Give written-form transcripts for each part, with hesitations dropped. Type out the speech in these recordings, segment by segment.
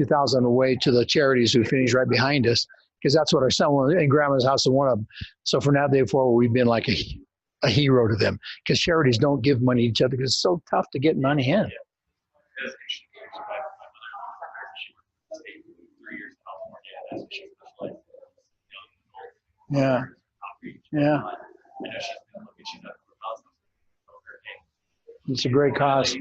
$2,000 away to the charities who finished right behind us, because that's what our son was in grandma's house, and one of them. So from that day forward, we've been like a hero to them, because charities don't give money to each other because it's so tough to get money in. Yeah. Yeah. It's a great cause.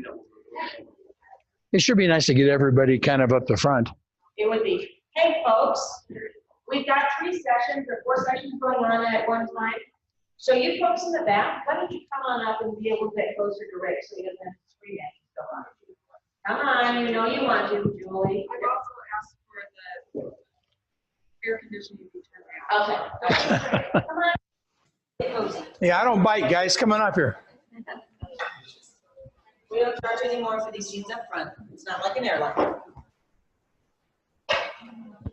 It should be nice to get everybody kind of up the front. It would be. Hey, folks, we've got 3 sessions or 4 sessions going on at one time. So you folks in the back, why don't you come on up and be able to get closer to Rick so he doesn't have to scream at you so much. Come on, you know you want to, Julie. I've also asked for the air conditioning to be turned Okay. Come on. Get cozy. Yeah, I don't bite, guys. Come on up here. We don't charge any more for these seats up front. It's not like an airline.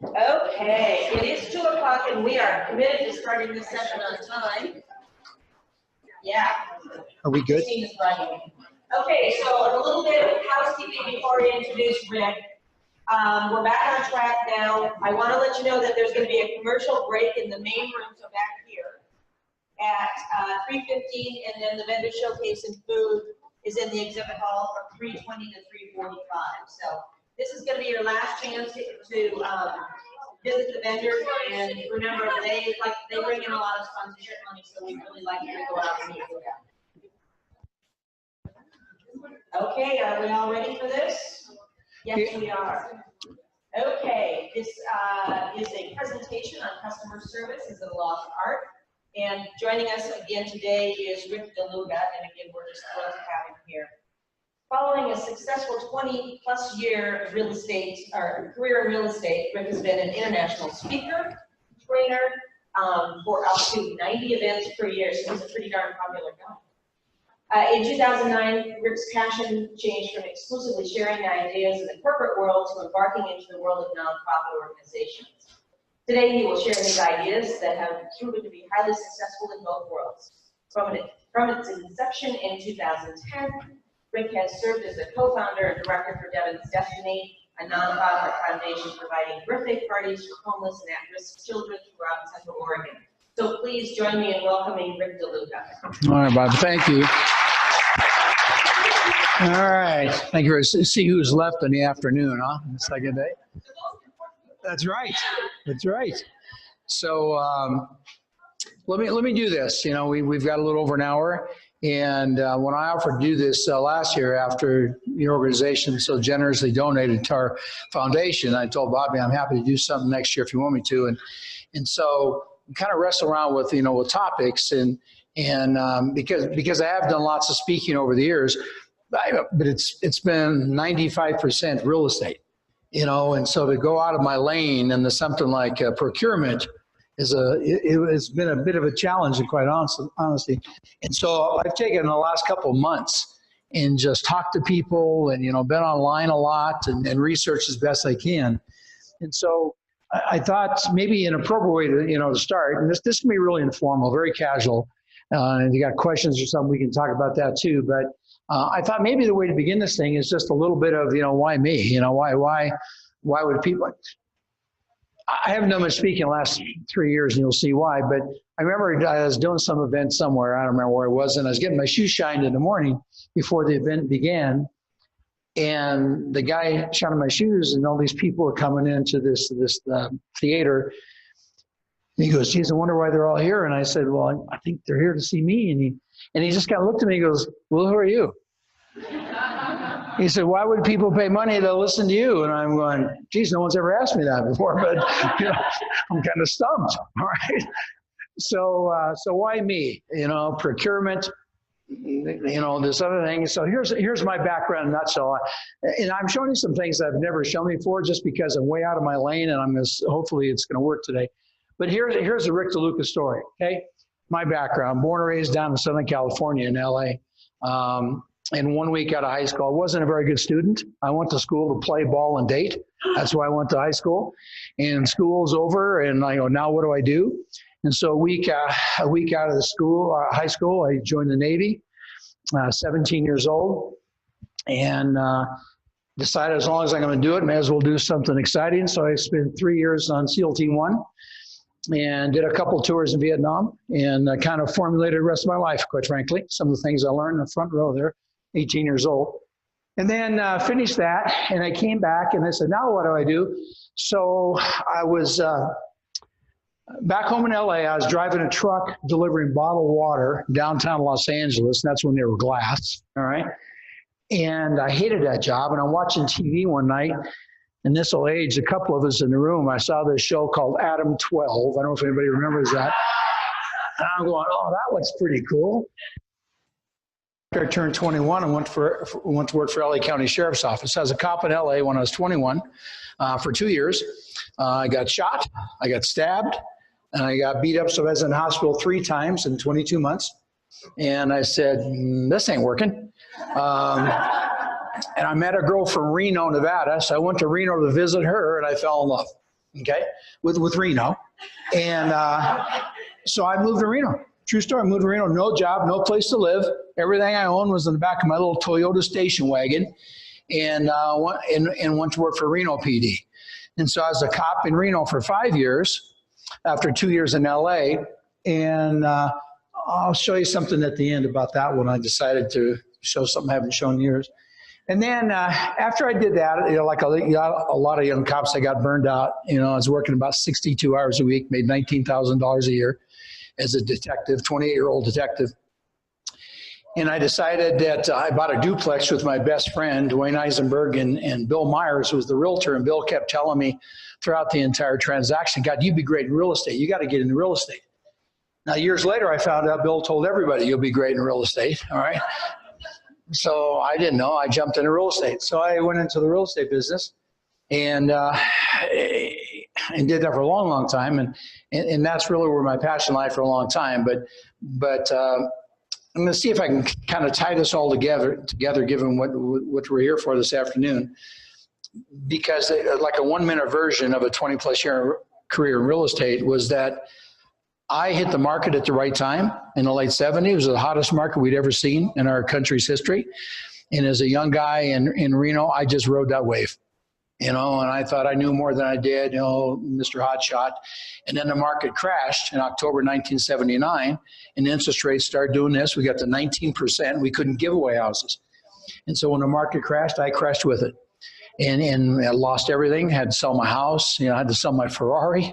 Okay, it is 2 o'clock and we are committed to starting this session on time. Yeah. Are we good? Okay, so a little bit of housekeeping before we introduce Rick. We're back on track now. I want to let you know that there's going to be a commercial break in the main room, so back here at 3:15, and then the vendor showcase and food is in the exhibit hall from 3:20 to 3:45. So this is going to be your last chance to visit the vendors, and remember they bring in a lot of sponsorship money, so we really like you to go out and meet with them. Okay, are we all ready for this? Yes, we are. Okay, this is a presentation on customer service as a lost art. And joining us again today is Rick DeLuca, and again, we're just thrilled to have him here. Following a successful 20-plus year real estate, or career in real estate, Rick has been an international speaker, trainer, for up to 90 events per year, so he's a pretty darn popular guy. In 2009, Rick's passion changed from exclusively sharing ideas in the corporate world to embarking into the world of nonprofit organizations. Today, he will share his ideas that have proven to be highly successful in both worlds. From its inception in 2010, Rick has served as a co-founder and director for Devon's Destiny, a nonprofit foundation providing birthday parties for homeless and at-risk children throughout Central Oregon. So please join me in welcoming Rick DeLuca. All right, Bob. Thank you. All right. Thank you. See who's left in the afternoon, huh? The second day. That's right. That's right. So let me do this. You know, we've got a little over an hour, and when I offered to do this last year after your organization so generously donated to our foundation, I told Bobby I'm happy to do something next year if you want me to, and so kind of wrestle around with with topics and because I have done lots of speaking over the years, but it's been 95% real estate. And so to go out of my lane into something like procurement it's been a bit of a challenge, and quite honestly. And so I've taken the last couple of months and just talked to people and, been online a lot and researched as best I can. And so I thought maybe an appropriate way to, to start, and this can be really informal, very casual. If you got questions or something, we can talk about that too. But I thought maybe the way to begin this thing is just a little bit of, why me? Why would people? I haven't done much speaking the last 3 years, and you'll see why. But I remember I was doing some event somewhere. I don't remember where it was, and I was getting my shoes shined in the morning before the event began. And the guy shining my shoes, and all these people were coming into this theater. And he goes, geez, I wonder why they're all here. And I said, well, I think they're here to see me. And he just kind of looked at me and goes, well, who are you? He said, why would people pay money to listen to you? And I'm going, geez, no one's ever asked me that before, but I'm kind of stumped. All right. So why me? Procurement, this other thing. So here's my background in a nutshell. And I'm showing you some things I've never shown before just because I'm way out of my lane, and hopefully it's going to work today. But here's the Rick DeLuca story, okay? My background, born and raised down in Southern California in LA. And 1 week out of high school, I wasn't a very good student. I went to school to play ball and date. That's why I went to high school. And school's over, and I go, now what do I do? And so a week out of the high school, I joined the Navy, 17 years old. And decided as long as I'm going to do it, may as well do something exciting. So I spent 3 years on SEAL Team 1 and did a couple tours in Vietnam, and kind of formulated the rest of my life, quite frankly. Some of the things I learned in the front row there, 18 years old. And then finished that, and I came back and I said, now what do I do? So I was back home in LA. I was driving a truck delivering bottled water downtown Los Angeles, and that's when they were glass, all right? And I hated that job, and I'm watching TV one night, and this old age, a couple of us in the room, I saw this show called Adam 12. I don't know if anybody remembers that. And I'm going, oh, that looks pretty cool. After I turned 21, I went to work for LA County Sheriff's Office. I was a cop in LA when I was 21 for 2 years. I got shot, I got stabbed, and I got beat up. So I was in the hospital 3 times in 22 months. And I said, this ain't working. And I met a girl from Reno, Nevada. So I went to Reno to visit her, and I fell in love, okay, with Reno. And so I moved to Reno. True story, I moved to Reno, no job, no place to live. Everything I owned was in the back of my little Toyota station wagon, and went to work for Reno PD. And so I was a cop in Reno for 5 years after 2 years in LA. And I'll show you something at the end about that one. I decided to show something I haven't shown in years. And then after I did that, like a lot of young cops, I got burned out. I was working about 62 hours a week, made $19,000 a year as a detective, 28-year-old detective. And I decided that I bought a duplex with my best friend, Dwayne Eisenberg, and Bill Myers, who was the realtor. And Bill kept telling me throughout the entire transaction, God, you'd be great in real estate. You got to get into real estate. Now, years later, I found out Bill told everybody you'll be great in real estate, all right? So I didn't know. I jumped into real estate. So I went into the real estate business and did that for a long, long time. And that's really where my passion lied for a long time. But I'm going to see if I can kind of tie this all together given what we're here for this afternoon. Because like a 1-minute version of a 20-plus year career in real estate was that I hit the market at the right time in the late 70s. It was the hottest market we'd ever seen in our country's history. And as a young guy in Reno, I just rode that wave, and I thought I knew more than I did, Mr. Hotshot. And then the market crashed in October 1979, and interest rates started doing this. We got to 19%. We couldn't give away houses. And so when the market crashed, I crashed with it. And I lost everything, had to sell my house, I had to sell my Ferrari,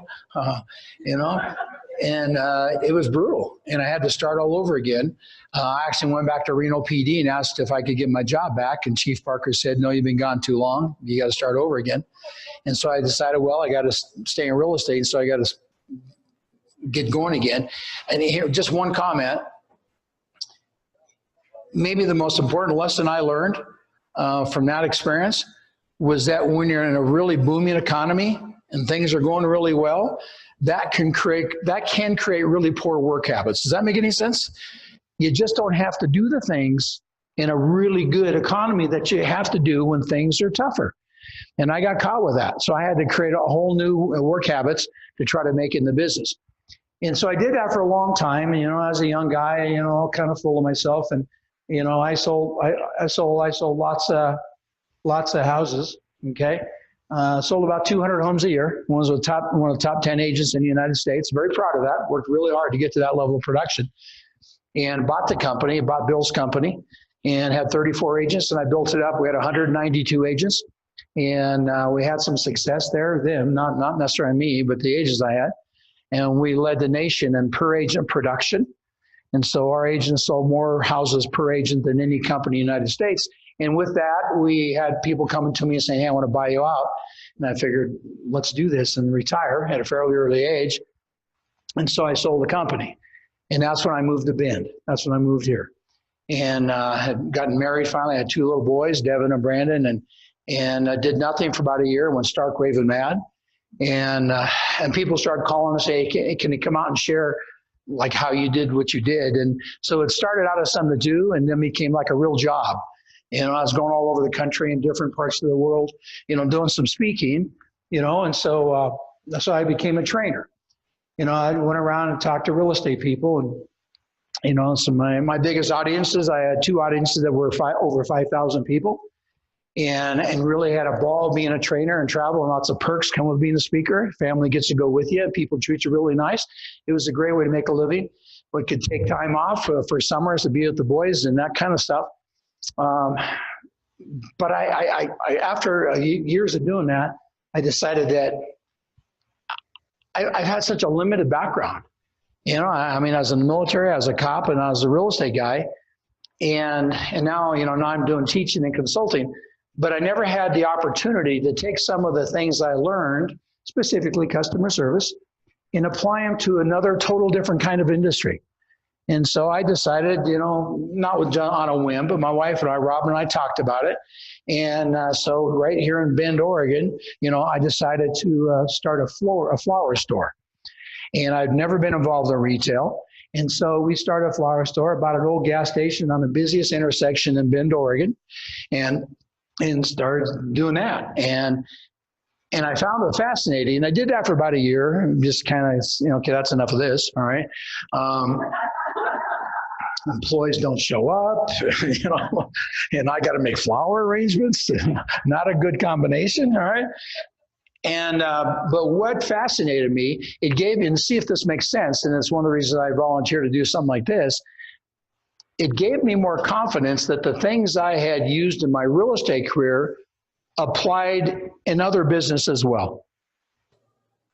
and it was brutal, and I had to start all over again. I actually went back to Reno PD and asked if I could get my job back, and Chief Parker said, no, you've been gone too long. You got to start over again. And so I decided, well, I got to stay in real estate, so I got to get going again. And here, just one comment. Maybe the most important lesson I learned from that experience was that when you're in a really booming economy and things are going really well, that can create really poor work habits. Does that make any sense? You just don't have to do the things in a really good economy that you have to do when things are tougher. And I got caught with that. So I had to create a whole new work habits to try to make it in the business. And so I did that for a long time. And, as a young guy, kind of full of myself. And, I sold lots of houses. Okay. Sold about 200 homes a year. One of the top 10 agents in the United States. Very proud of that. Worked really hard to get to that level of production. And bought the company, bought Bill's company, and had 34 agents. And I built it up. We had 192 agents, and we had some success there. Them, not necessarily me, but the agents I had. And we led the nation in per agent production. And so our agents sold more houses per agent than any company in the United States. And with that, we had people coming to me and saying, hey, I want to buy you out. And I figured, let's do this and retire at a fairly early age. And so I sold the company. And that's when I moved to Bend. That's when I moved here. And had gotten married finally. I had 2 little boys, Devin and Brandon, and I did nothing for about a year, went stark raving mad. And people started calling and saying, hey, can you come out and share like how you did what you did? And so it started out as something to do, and then became like a real job. I was going all over the country in different parts of the world, doing some speaking, and so I became a trainer. I went around and talked to real estate people, and so my biggest audiences, I had 2 audiences that were over 5,000 people. and really had a ball being a trainer and travel, and lots of perks come with being a speaker. Family gets to go with you, and people treat you really nice. It was a great way to make a living. We could take time off for summers to be with the boys and that kind of stuff. But I after years of doing that, I decided that I've had such a limited background. You know, I mean, I was in the military, I was a cop, and I was a real estate guy. And now, you know, now I'm doing teaching and consulting, but I never had the opportunity to take some of the things I learned, specifically customer service, and apply them to another total different kind of industry. And so I decided, you know, not with John on a whim, but my wife and I, Robin and I, talked about it. And so right here in Bend, Oregon, you know, I decided to start a flower store. And I'd never been involved in retail. And so we started a flower store about an old gas station on the busiest intersection in Bend, Oregon, and started doing that. And I found it fascinating. I did that for about a year, just kind of, you know, okay, that's enough of this, all right. Employees don't show up, you know, and I got to make flower arrangements. Not a good combination, all right. And but what fascinated me, it gave me, and see if this makes sense, and it's one of the reasons I volunteered to do something like this. It gave me more confidence that the things I had used in my real estate career applied in other business as well.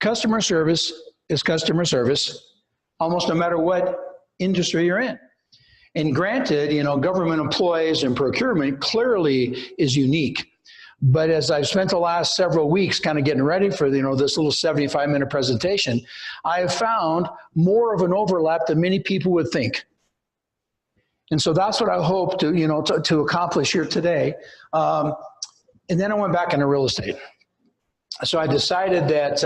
Customer service is customer service, almost no matter what industry you're in. And granted, you know, government employees and procurement clearly is unique. But as I've spent the last several weeks kind of getting ready for, you know, this little 75-minute presentation, I have found more of an overlap than many people would think. And so that's what I hope to, you know, to accomplish here today. And then I went back into real estate. So I decided that,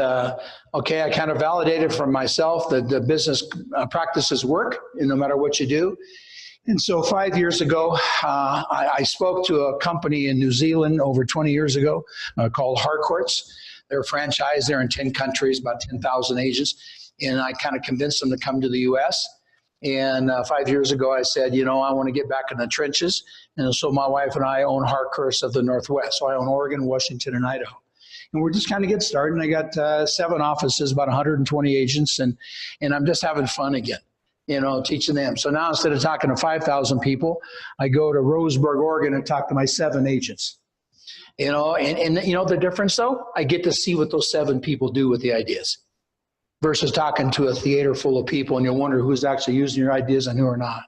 okay, I kind of validated for myself that the business practices work, and no matter what you do. And so 5 years ago, I spoke to a company in New Zealand over 20 years ago called Harcourts. They're franchised there in 10 countries, about 10,000 agents. And I kind of convinced them to come to the U.S. And 5 years ago, I said, you know, I want to get back in the trenches. And so my wife and I own Harcourts of the Northwest. So I own Oregon, Washington, and Idaho. And we're just kind of getting started. And I got 7 offices, about 120 agents, and I'm just having fun again, you know, teaching them. So now instead of talking to 5,000 people, I go to Roseburg, Oregon, and talk to my 7 agents. You know, and you know the difference though? I get to see what those 7 people do with the ideas versus talking to a theater full of people, and you'll wonder who's actually using your ideas and who are not.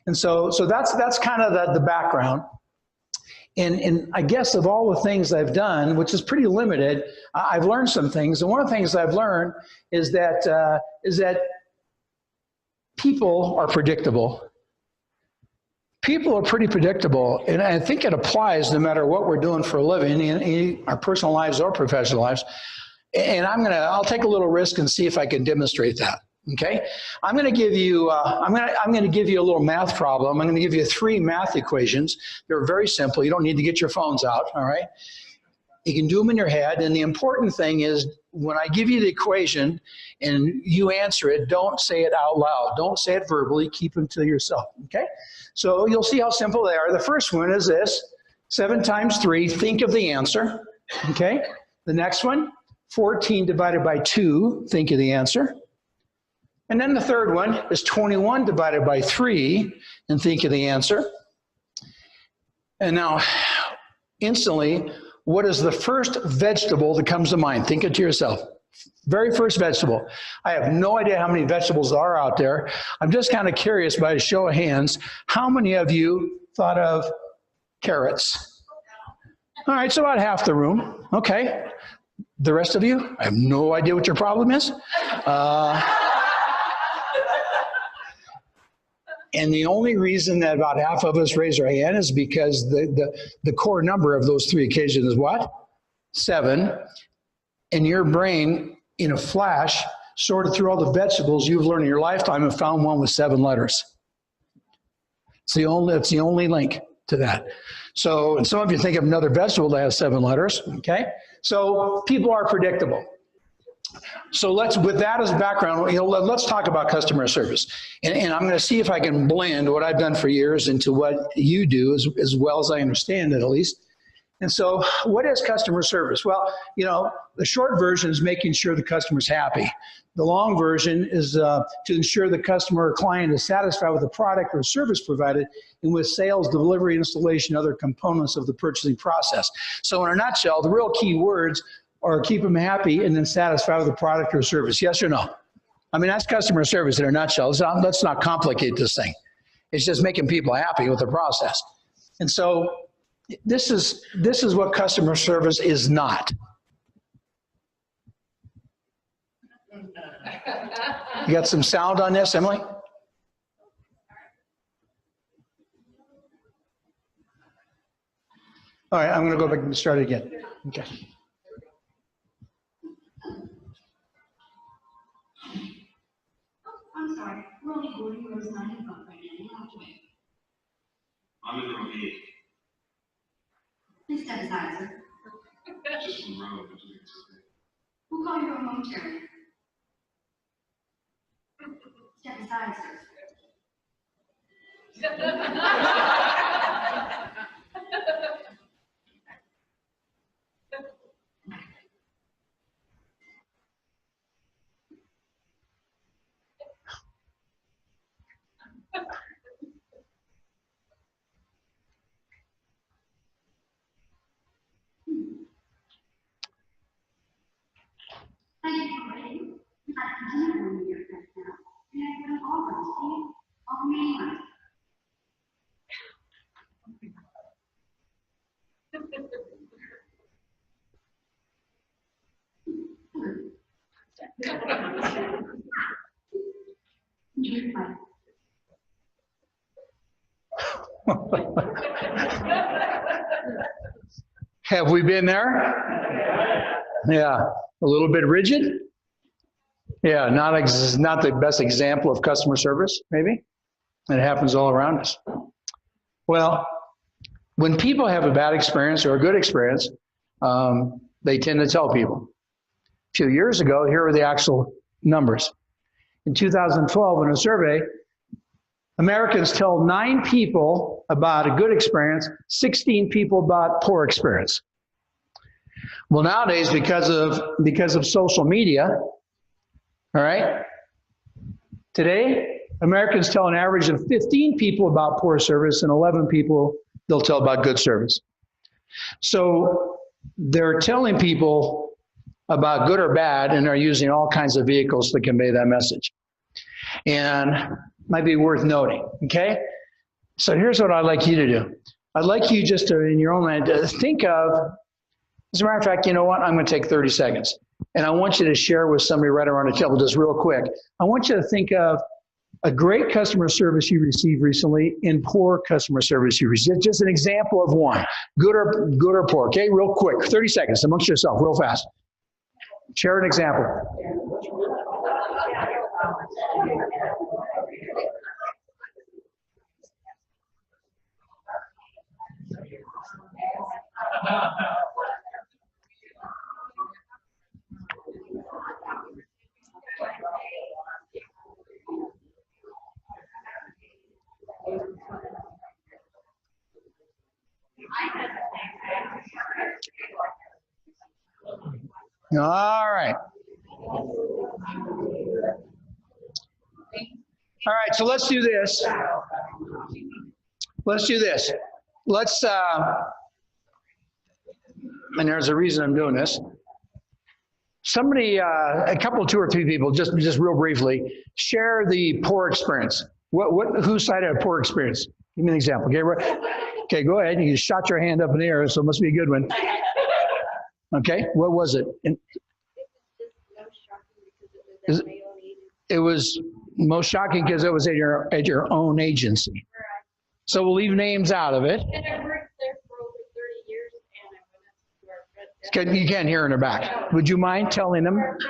And so that's kind of the background. And I guess of all the things I've done, which is pretty limited, I've learned some things. And one of the things I've learned is that people are predictable. People are pretty predictable. And I think it applies no matter what we're doing for a living, in our personal lives or professional lives. And I'll take a little risk and see if I can demonstrate that. Okay, I'm going to give you I'm going to give you a little math problem. I'm going to give you 3 math equations. They're very simple. You don't need to get your phones out. All right, you can do them in your head. And the important thing is when I give you the equation and you answer it, don't say it out loud. Don't say it verbally. Keep them to yourself. Okay, so you'll see how simple they are. The first one is this: 7 times 3. Think of the answer. Okay, the next one: 14 divided by 2. Think of the answer. And then the third one is 21 divided by 3, and think of the answer. And now, instantly, what is the first vegetable that comes to mind? Think it to yourself. Very first vegetable. I have no idea how many vegetables are out there. I'm just kind of curious, by a show of hands, how many of you thought of carrots? All right, so about half the room. Okay. The rest of you, I have no idea what your problem is. And the only reason that about half of us raise our hand is because the core number of those 3 occasions is what? 7. And your brain, in a flash, sorted through all the vegetables you've learned in your lifetime and found one with 7 letters. It's the only link to that. So, and some of you think of another vegetable that has 7 letters, okay? So people are predictable. So with that as background, you know, let's talk about customer service. And I'm going to see if I can blend what I've done for years into what you do as well as I understand it, at least. And so what is customer service? Well, you know, the short version is making sure the customer's happy. The long version is to ensure the customer or client is satisfied with the product or service provided and with sales, delivery, installation, other components of the purchasing process. So in a nutshell, the real key words are keep them happy and then satisfied with the product or service. Yes or no? I mean, that's customer service in a nutshell. Let's not complicate this thing. It's just making people happy with the process. And so this is what customer service is not. You got some sound on this, Emily? All right, I'm going to go back and start it again. Okay. I'm sorry, we're only boarding rows 9 and 5 right now. You have to wait. I'm in row 8. Please step aside, sir. Just one row. But it's okay. We'll call you momentarily. Step aside, sir. Thank you for waiting. We'd like to continue with your test now. And I would offer to see all meetings. Have we been there? Yeah, a little bit rigid. Yeah, not the best example of customer service, maybe. It happens all around us. Well, when people have a bad experience or a good experience, they tend to tell people. A few years ago, here are the actual numbers. In 2012, in a survey, Americans tell 9 people about a good experience, 16 people about poor experience. Well, nowadays, because of social media, all right, today, Americans tell an average of 15 people about poor service and 11 people they'll tell about good service. So they're telling people about good or bad, and they're using all kinds of vehicles to convey that message. And might be worth noting, okay? So here's what I'd like you to do. I'd like you just to, in your own mind, to think of, as a matter of fact, you know what? I'm going to take 30 seconds. And I want you to share with somebody right around the table, just real quick. I want you to think of a great customer service you received recently and poor customer service you received. Just an example of one, good or poor, okay? Real quick, 30 seconds amongst yourself, real fast. Share an example. All right. All right, so let's do this. And there's a reason I'm doing this. Somebody, a couple, 2 or 3 people, just real briefly, share the poor experience. Whose side had a poor experience? Give me an example. Okay, go ahead. You shot your hand up in the air, so it must be a good one. Okay, what was it? It was most shocking because it was at your own agency. So we'll leave names out of it. And I worked there for over 30 years, and I went up to our front desk. You can't hear in the back. Would you mind telling them? Our front desk,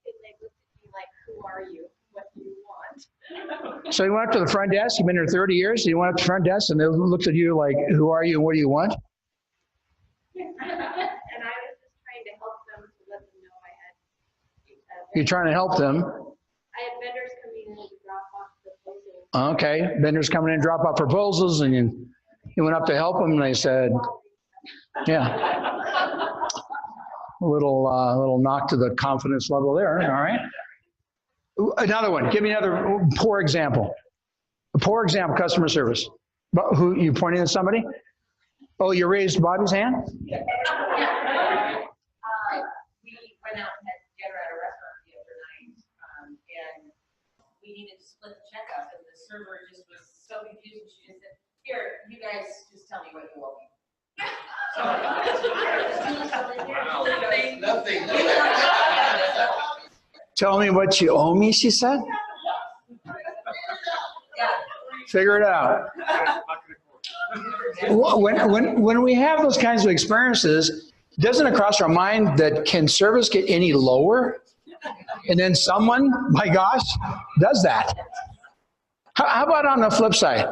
and they looked at me like, "Who are you? What do you want?" So you went up to the front desk. You've been there 30 years. You went up to the front desk, and they looked at you like, "Who are you? And what do you want?" And I was just trying to help them to let them know I had. You're trying to help them. I had vendors coming in to drop off proposals. Okay, vendors coming in, drop off proposals, and you went up to help them, and they said, Yeah. A little knock to the confidence level there. All right. Another one. Give me another poor example. A poor example, customer service. But who, you pointing at somebody? Oh, you raised Bobby's hand? We went out and had dinner at a restaurant the other night, and we needed to split the check up, and the server just was so confused. She just said, "Here, you guys just tell me what you owe me." Nothing. Tell me what you owe me, she said. Figure it out. When we have those kinds of experiences, doesn't it cross our mind that can service get any lower? And then someone, my gosh, does that. How about on the flip side?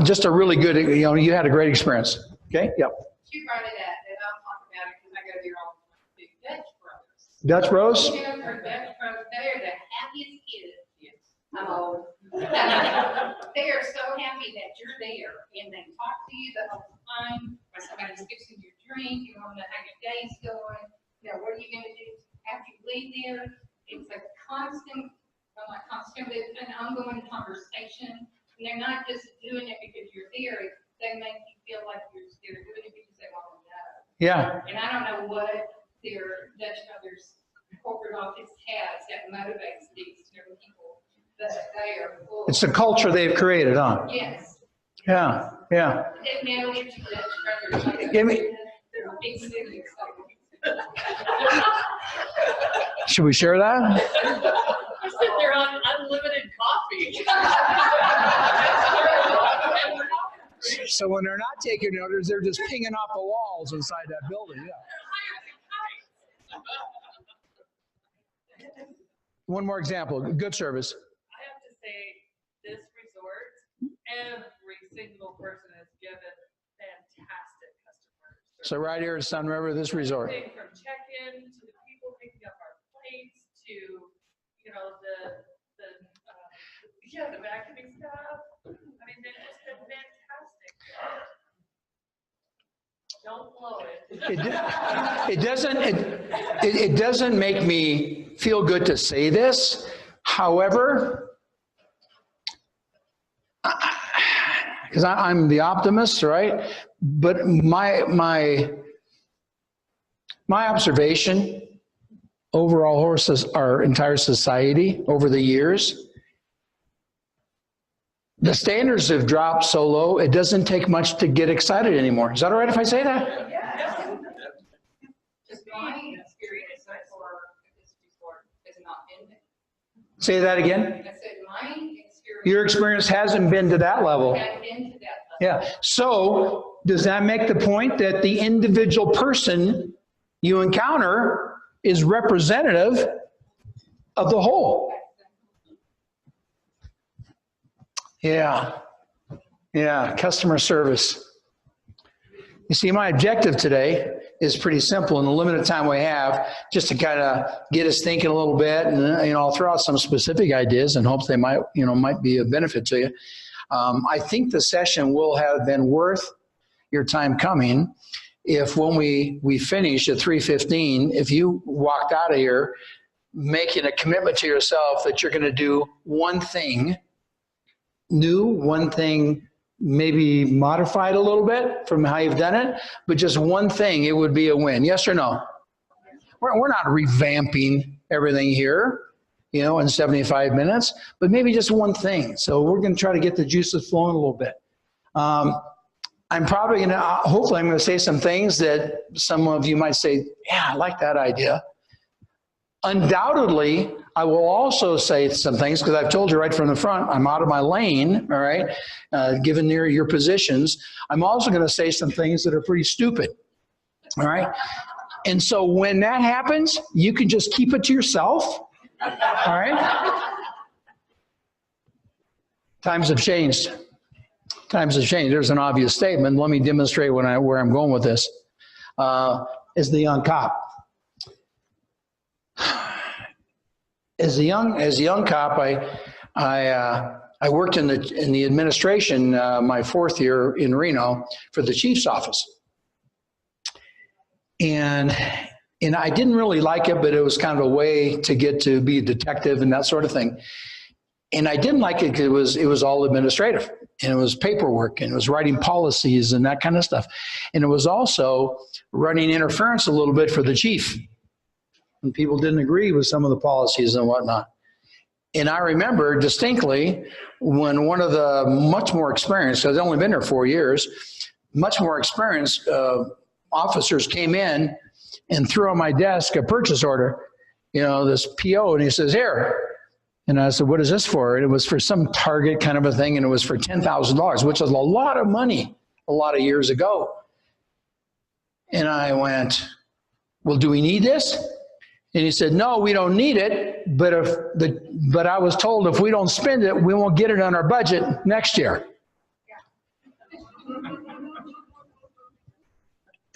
Just a really good, you had a great experience. Okay, yep. She brought it up, and I'll talk about it because I go there all the time. The Dutch Bros. Dutch Bros? You know, for Dutch Bros, they're the happiest kids. Yes. I'm old. They are so happy that you're there, and they talk to you the whole time. When somebody's fixing your drink, you want to know how your day's going. You know, what are you going to do after you leave there? It's a constant, well, not constant, but it's an ongoing conversation. And they're not just doing it because you're there. They make you feel like they're doing it because they want to know. Yeah. And I don't know what their Dutch Brothers corporate office has that motivates these young people, but they are full. It's the culture they've created, huh? Yes. Yeah, yeah. They know it's Dutch Brothers. Like Give me- they're a big city. Should we share that? You sit there on unlimited coffee. So when they're not taking orders, they're just pinging off the walls inside that building. Yeah. One more example. Good service. I have to say, this resort, every single person has given fantastic customer service. So right here at Sun River, this resort. Everything from check-in to the people picking up our plates to, you know, the vacuuming staff. I mean, they've just been fantastic. Don't blow it. It doesn't make me feel good to say this. However, because I'm the optimist, right? But my observation overall, horses, our entire society over the years, the standards have dropped so low, it doesn't take much to get excited anymore. Is that all right if I say that? Just my experience so far at this resort has not been there. Say that again. I said my experience. Your experience hasn't been to that level. Has been to that level. Yeah. So does that make the point that the individual person you encounter is representative of the whole? Yeah. Yeah. Customer service. You see, my objective today is pretty simple in the limited time we have, just to kind of get us thinking a little bit, and I'll throw out some specific ideas and hope they might be of benefit to you. I think the session will have been worth your time coming if when we finish at 3:15, if you walked out of here making a commitment to yourself that you're going to do one thing new, one thing maybe modified a little bit from how you've done it, but just one thing, it would be a win. Yes or no? We're not revamping everything here, in 75 minutes, but maybe just one thing. So we're going to try to get the juices flowing a little bit. I'm probably going to, hopefully I'm going to say some things that some of you might say, yeah, I like that idea. Undoubtedly, I will also say some things, because I've told you right from the front, I'm out of my lane, all right, given your positions. I'm also going to say some things that are pretty stupid, all right? And so when that happens, you can just keep it to yourself, all right? Times have changed. Times have changed. There's an obvious statement. Let me demonstrate where I'm going with this. As the young cop. As a young cop, I worked in the administration my fourth year in Reno for the chief's office. And I didn't really like it, but it was kind of a way to get to be a detective and that sort of thing. And I didn't like it because it was all administrative, and it was paperwork, and it was writing policies and that kind of stuff. And it was also running interference a little bit for the chief. And people didn't agree with some of the policies and whatnot. And I remember distinctly when one of the much more experienced, because I've only been there 4 years, much more experienced officers came in and threw on my desk a purchase order, this PO, and he says, "Here." And I said, "What is this for?" And it was for some Target kind of a thing, and it was for $10,000, which was a lot of money a lot of years ago. And I went, "Well, do we need this?" And he said, "No, we don't need it, but I was told if we don't spend it, we won't get it on our budget next year."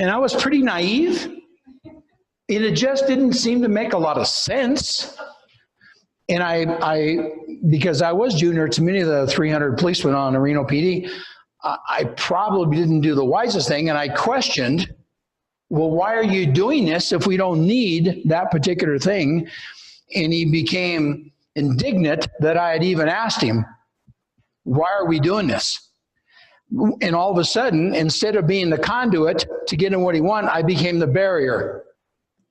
And I was pretty naive, and it just didn't seem to make a lot of sense. And I because I was junior to many of the 300 policemen on the Reno PD, I probably didn't do the wisest thing, and I questioned, "Well, why are you doing this if we don't need that particular thing?" And he became indignant that I had even asked him, "Why are we doing this?" And all of a sudden, instead of being the conduit to get him what he wanted, I became the barrier.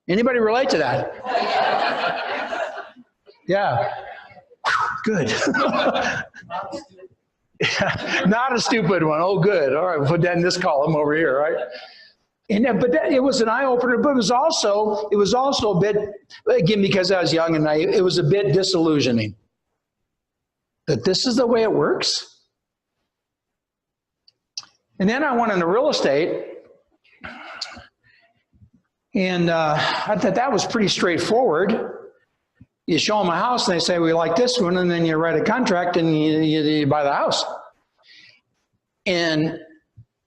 Anybody relate to that? Yeah. Good. Yeah. Not a stupid one. Oh, good. All right, we'll put that in this column over here, right? And it was an eye opener, but it was also a bit, again, because I was young and naive, it was a bit disillusioning that this is the way it works. And then I went into real estate, and I thought that was pretty straightforward. You show them a house, and they say, "We like this one," and then you write a contract, and you buy the house. And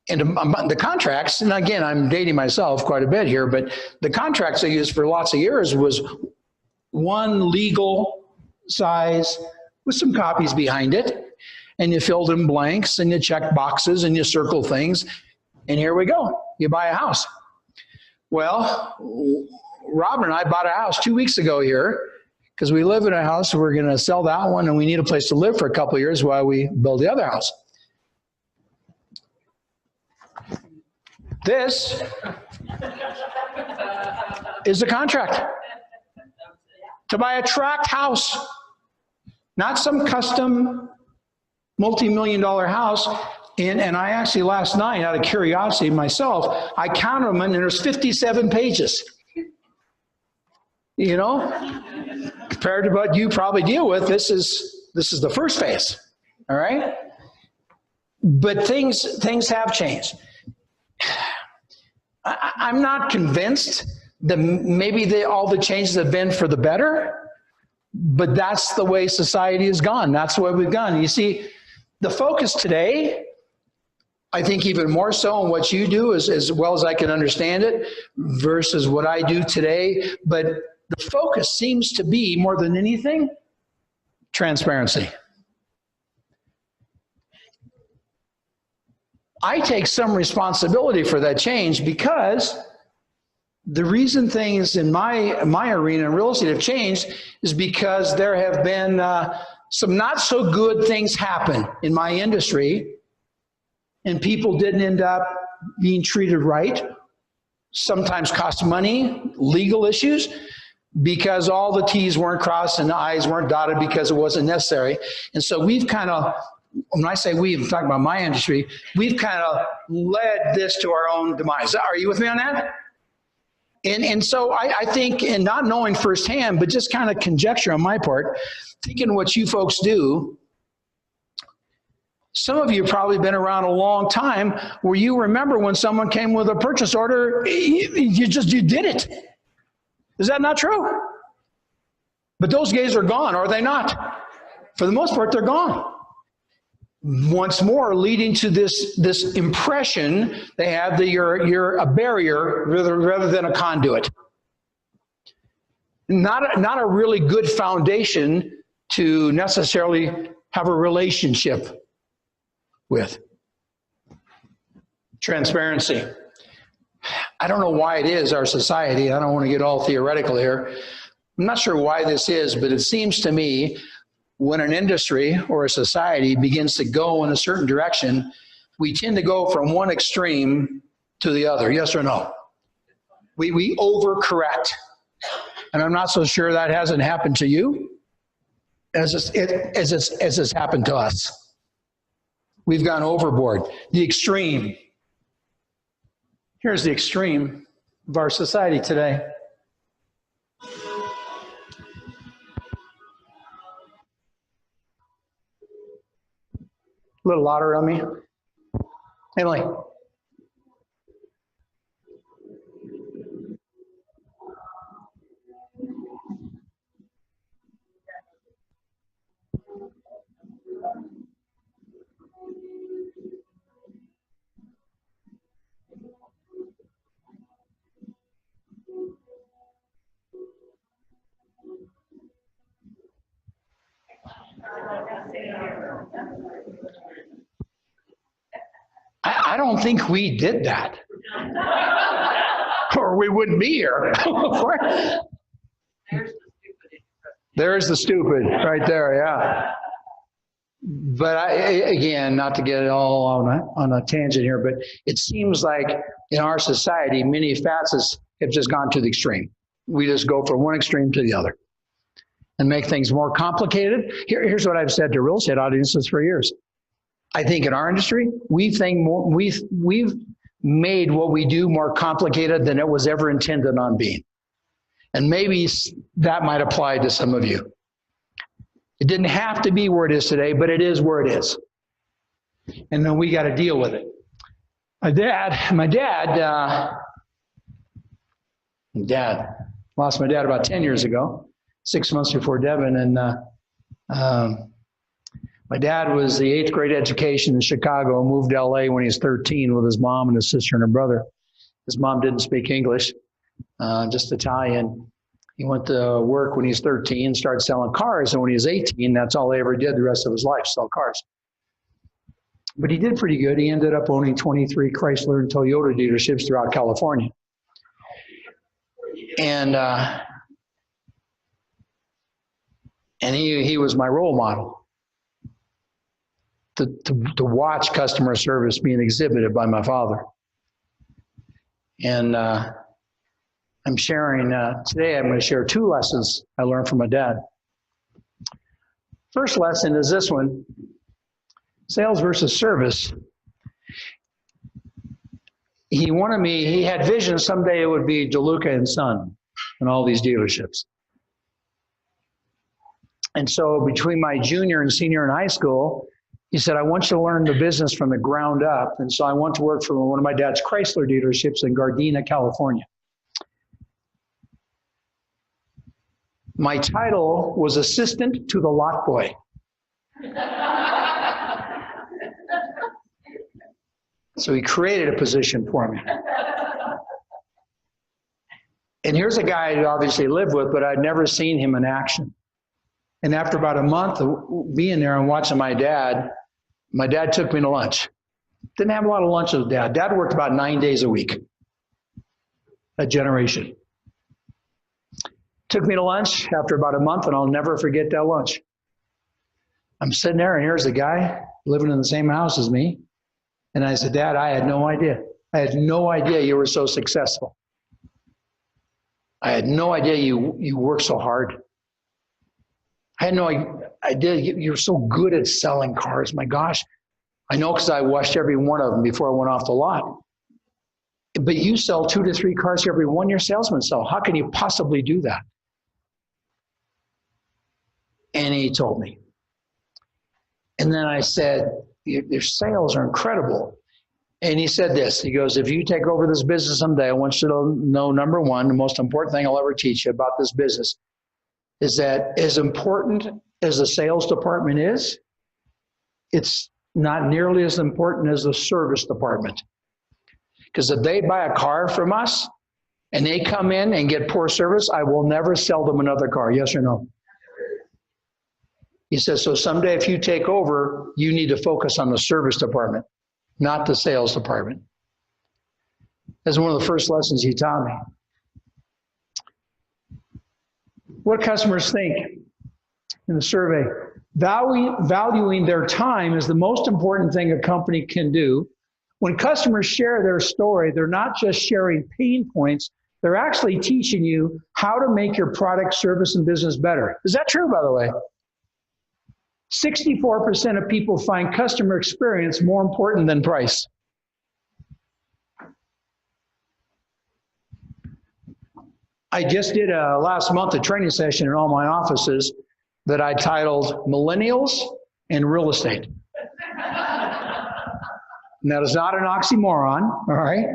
the contracts, and again, I'm dating myself quite a bit here, but the contracts I used for lots of years was one legal size with some copies behind it. And you filled in blanks, and you check boxes, and you circle things, and here we go. You buy a house. Well, Robin and I bought a house 2 weeks ago here because we live in a house. We're going to sell that one, and we need a place to live for a couple of years while we build the other house. This is a contract to buy a tract house, not some custom multi-million-dollar house. And I actually last night, out of curiosity myself, I counted them, and there's 57 pages. Compared to what you probably deal with, this is the first phase. All right, but things have changed. I'm not convinced that maybe all the changes have been for the better, but that's the way society has gone. That's the way we've gone. You see, the focus today, I think even more so on what you do, as well as I can understand it, versus what I do today. But the focus seems to be, more than anything, transparency. I take some responsibility for that change, because the reason things in my arena in real estate have changed is because there have been some not so good things happen in my industry, and people didn't end up being treated right. Sometimes cost money, legal issues, because all the T's weren't crossed and the I's weren't dotted because it wasn't necessary. And so we've kind of, when I say we've, I'm talking about my industry, we've kind of led this to our own demise. Are you with me on that? And so I think, and not knowing firsthand, but just kind of conjecture on my part, thinking what you folks do, some of you have probably been around a long time where you remember when someone came with a purchase order, you did it. Is that not true? But those days are gone, are they not? For the most part, they're gone. Once more, leading to this impression they have that you're a barrier rather than a conduit. Not a really good foundation to necessarily have a relationship with. Transparency. I don't know why it is our society. I don't want to get all theoretical here. I'm not sure why this is, but it seems to me when an industry or a society begins to go in a certain direction, we tend to go from one extreme to the other. Yes or no? We overcorrect. And I'm not so sure that hasn't happened to you as it's happened to us. We've gone overboard. The extreme. Here's the extreme of our society today. A little louder on me. Emily. I don't think we did that. Or we wouldn't be here. There's the stupid right there, yeah. But again, not to get it all on a tangent here, but it seems like in our society, many facets have just gone to the extreme. We just go from one extreme to the other and make things more complicated. Here's what I've said to real estate audiences for years. I think in our industry, we've made what we do more complicated than it was ever intended on being. And maybe that might apply to some of you. It didn't have to be where it is today, but it is where it is. And then we got to deal with it. My dad lost my dad about 10 years ago, 6 months before Devin. And my dad was the 8th grade education in Chicago, moved to LA when he was 13 with his mom and his sister and her brother. His mom didn't speak English, just Italian. He went to work when he was 13, started selling cars. And when he was 18, that's all he ever did the rest of his life, sell cars. But he did pretty good. He ended up owning 23 Chrysler and Toyota dealerships throughout California. And he was my role model. To watch customer service being exhibited by my father. And I'm sharing, today I'm going to share 2 lessons I learned from my dad. First lesson is this one, sales versus service. He had vision someday it would be DeLuca and Son and all these dealerships. And so between my junior and senior in high school, he said, I want you to learn the business from the ground up. And so I went to work for one of my dad's Chrysler dealerships in Gardena, California. My title was assistant to the lot boy. So he created a position for me. And here's a guy I'd obviously lived with, but I'd never seen him in action. And after about a month of being there and watching my dad took me to lunch. Didn't have a lot of lunch with Dad. Dad worked about 9 days a week. A generation. Took me to lunch after about a month, and I'll never forget that lunch. I'm sitting there, and here's the guy living in the same house as me. And I said, Dad, I had no idea. I had no idea you were so successful. I had no idea you worked so hard. I had no idea you're so good at selling cars. My gosh, I know because I watched every one of them before I went off the lot. But you sell 2 to 3 cars every one your salesmen sell. How can you possibly do that? And he told me. And then I said, your sales are incredible. And he said this, he goes, if you take over this business someday, I want you to know, number one, the most important thing I'll ever teach you about this business is that as important as the sales department is, it's not nearly as important as the service department. Because if they buy a car from us and they come in and get poor service, I will never sell them another car. Yes or no? He says, so someday if you take over, you need to focus on the service department, not the sales department. That's one of the first lessons he taught me. What customers think in the survey. Valuing their time is the most important thing a company can do. When customers share their story, they're not just sharing pain points, they're actually teaching you how to make your product, service, and business better. Is that true, by the way? 64% of people find customer experience more important than price. I just did last month a training session in all my offices that I titled Millennials and Real Estate. And that is not an oxymoron, all right?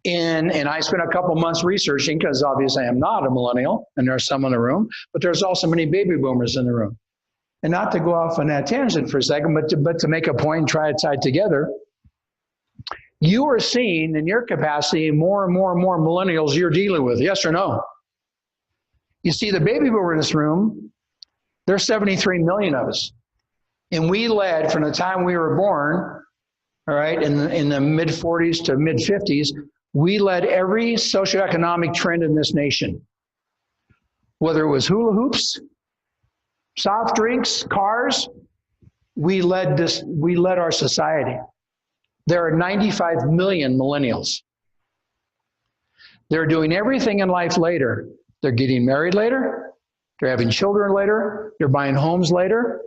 And I spent a couple months researching, because obviously I am not a millennial, and there are some in the room, but there's also many baby boomers in the room. And not to go off on that tangent for a second, but to make a point and try to tie it together, you are seeing in your capacity more and more and more millennials you're dealing with, yes or no? You see the baby boomer in this room, there's 73 million of us. And we led from the time we were born, all right, in the mid 40s to mid 50s, we led every socioeconomic trend in this nation. Whether it was hula hoops, soft drinks, cars, we led our society. There are 95 million millennials. They're doing everything in life later. They're getting married later. They're having children later. They're buying homes later.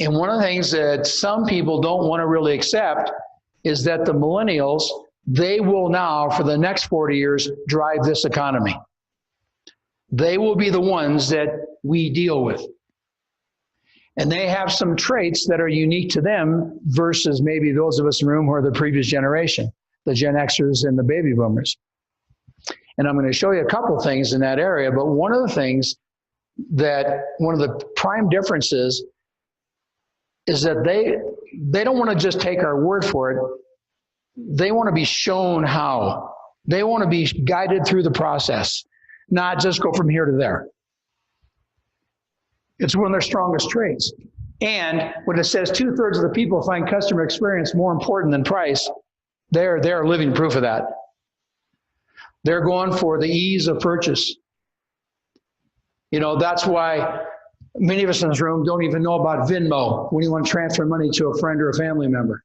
And one of the things that some people don't want to really accept is that the millennials, they will now, for the next 40 years, drive this economy. They will be the ones that we deal with. And they have some traits that are unique to them versus maybe those of us in the room who are the previous generation, the Gen Xers and the baby boomers. And I'm going to show you a couple things in that area, but one of the things that, one of the prime differences is that they don't want to just take our word for it. They want to be shown how. They want to be guided through the process, not just go from here to there. It's one of their strongest traits. And when it says 2/3 of the people find customer experience more important than price, they're living proof of that. They're going for the ease of purchase. You know, that's why many of us in this room don't even know about Venmo when you want to transfer money to a friend or a family member.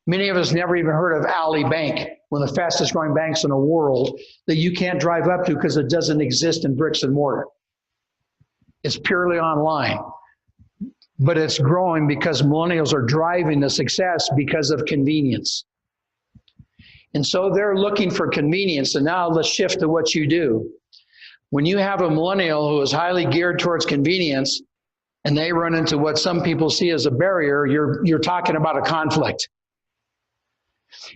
Many of us never even heard of Ali Bank, one of the fastest growing banks in the world that you can't drive up to because it doesn't exist in bricks and mortar. It's purely online, but it's growing because millennials are driving the success because of convenience. And so they're looking for convenience. And now let's shift to what you do. When you have a millennial who is highly geared towards convenience and they run into what some people see as a barrier, you're talking about a conflict.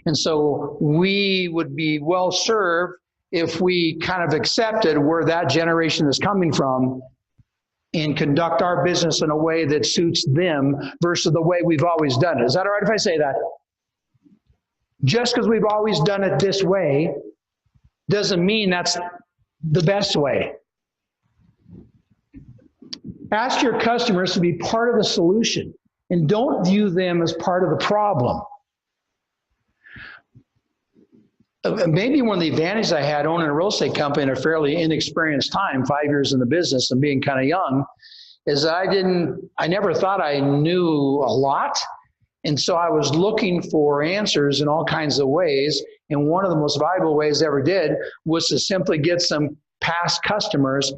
And so we would be well served if we kind of accepted where that generation is coming from and conduct our business in a way that suits them versus the way we've always done it. Is that all right if I say that? Just because we've always done it this way doesn't mean that's the best way. Ask your customers to be part of the solution and don't view them as part of the problem. Maybe one of the advantages I had owning a real estate company in a fairly inexperienced time, 5 years in the business and being kind of young, is I never thought I knew a lot. And so I was looking for answers in all kinds of ways. And one of the most valuable ways I ever did was to simply get some past customers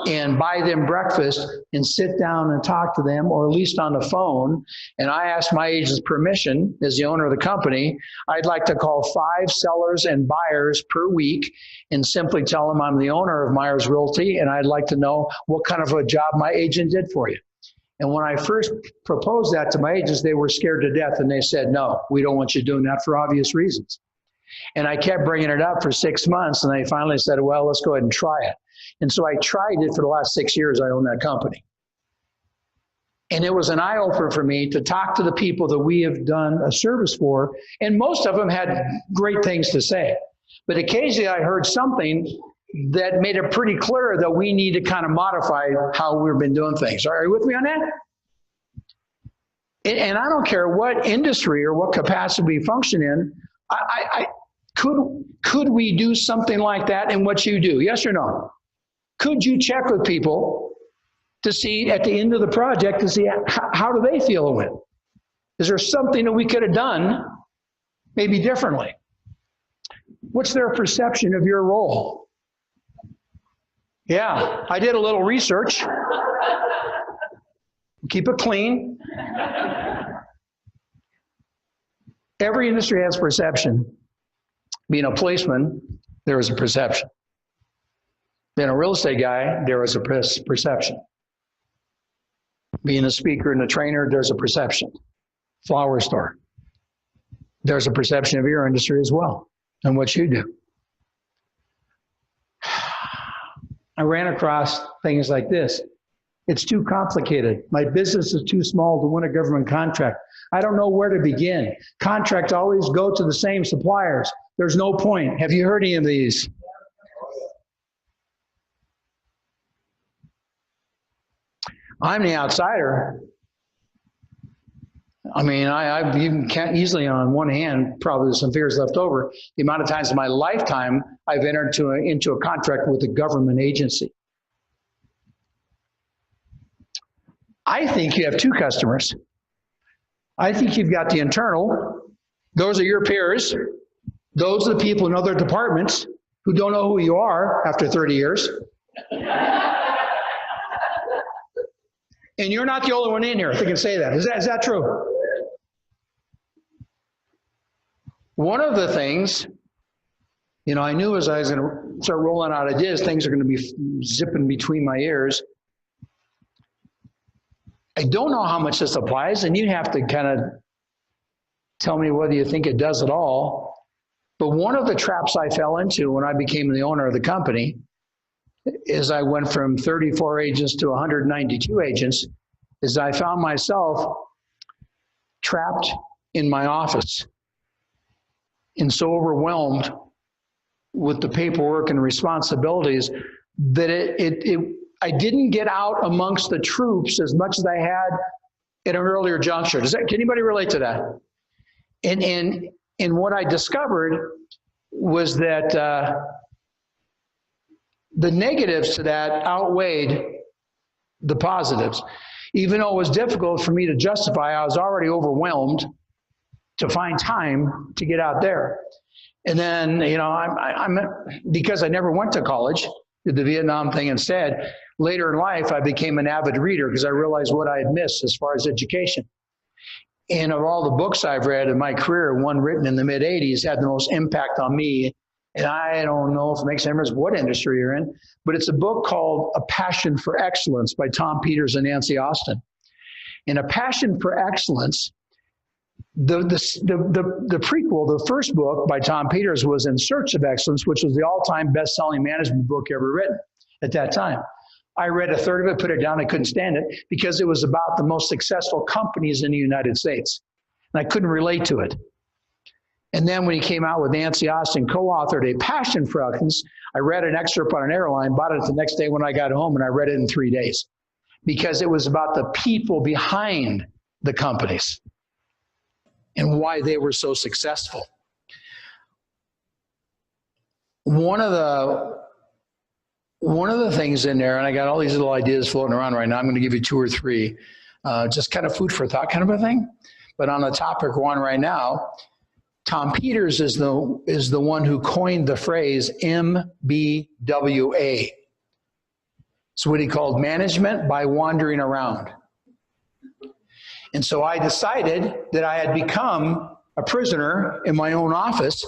and buy them breakfast and sit down and talk to them, or at least on the phone. And I asked my agent's permission as the owner of the company. I'd like to call 5 sellers and buyers per week and simply tell them I'm the owner of Myers Realty and I'd like to know what kind of a job my agent did for you. And when I first proposed that to my agents, they were scared to death and they said, no, we don't want you doing that for obvious reasons. And I kept bringing it up for 6 months and they finally said, well, let's go ahead and try it. And so I tried it for the last 6 years I own that company. And it was an eye-opener for me to talk to the people that we have done a service for, and most of them had great things to say. But occasionally I heard something that made it pretty clear that we need to kind of modify how we've been doing things. Are you with me on that? And I don't care what industry or what capacity we function in, could we do something like that in what you do? Yes or no? Could you check with people to see at the end of the project to see how do they feel it went? Is there something that we could have done maybe differently? What's their perception of your role? Yeah, I did a little research. Keep it clean. Every industry has perception. Being a policeman, there is a perception. Being a real estate guy, there is a perception. Being a speaker and a trainer, there's a perception. Flower store, there's a perception of your industry as well and what you do. I ran across things like this. It's too complicated. My business is too small to win a government contract. I don't know where to begin. Contracts always go to the same suppliers. There's no point. Have you heard any of these? I'm the outsider. I mean, I even can't easily on one hand, probably some figures left over, the amount of times in my lifetime I've entered into a contract with a government agency. I think you have two customers. I think you've got the internal. Those are your peers. Those are the people in other departments who don't know who you are after 30 years. And you're not the only one in here, if I can say that. Is that true? One of the things, you know, I knew as I was going to start rolling out ideas, things are going to be zipping between my ears. I don't know how much this applies, and you have to kind of tell me whether you think it does at all. But one of the traps I fell into when I became the owner of the company is I went from 34 agents to 192 agents, is I found myself trapped in my office and so overwhelmed with the paperwork and responsibilities that I didn't get out amongst the troops as much as I had at an earlier juncture. Can anybody relate to that? And what I discovered was that the negatives to that outweighed the positives. Even though it was difficult for me to justify, I was already overwhelmed to find time to get out there. And then, you know, I'm because I never went to college, did the Vietnam thing instead. Later in life, I became an avid reader because I realized what I had missed as far as education. And of all the books I've read in my career, one written in the mid-'80s had the most impact on me. And I don't know if it makes any difference what industry you're in, but it's a book called A Passion for Excellence by Tom Peters and Nancy Austin. In A Passion for Excellence, the prequel, the first book by Tom Peters was In Search of Excellence, which was the all-time best-selling management book ever written at that time. I read a third of it, put it down, I couldn't stand it because it was about the most successful companies in the United States. And I couldn't relate to it. And then when he came out with Nancy Austin, co-authored A Passion for Excellence, I read an excerpt on an airline, bought it the next day when I got home, and I read it in 3 days because it was about the people behind the companies and why they were so successful. One of the things in there, and I got all these little ideas floating around right now, I'm going to give you 2 or 3, just kind of food for thought kind of a thing. But on the topic one right now, Tom Peters is the one who coined the phrase MBWA. It's what he called management by wandering around. And so I decided that I had become a prisoner in my own office,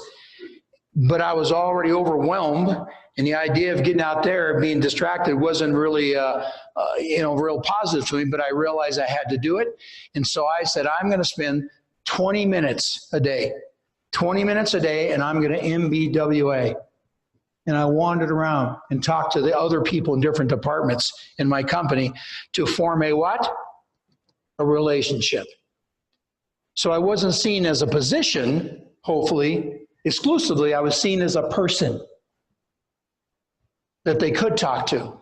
but I was already overwhelmed, and the idea of getting out there, being distracted, wasn't really, real positive to me. But I realized I had to do it, and so I said, I'm going to spend 20 minutes a day, 20 minutes a day, and I'm going to MBWA. And I wandered around and talked to the other people in different departments in my company to form a what? A relationship. So I wasn't seen as a position, hopefully, exclusively. I was seen as a person that they could talk to.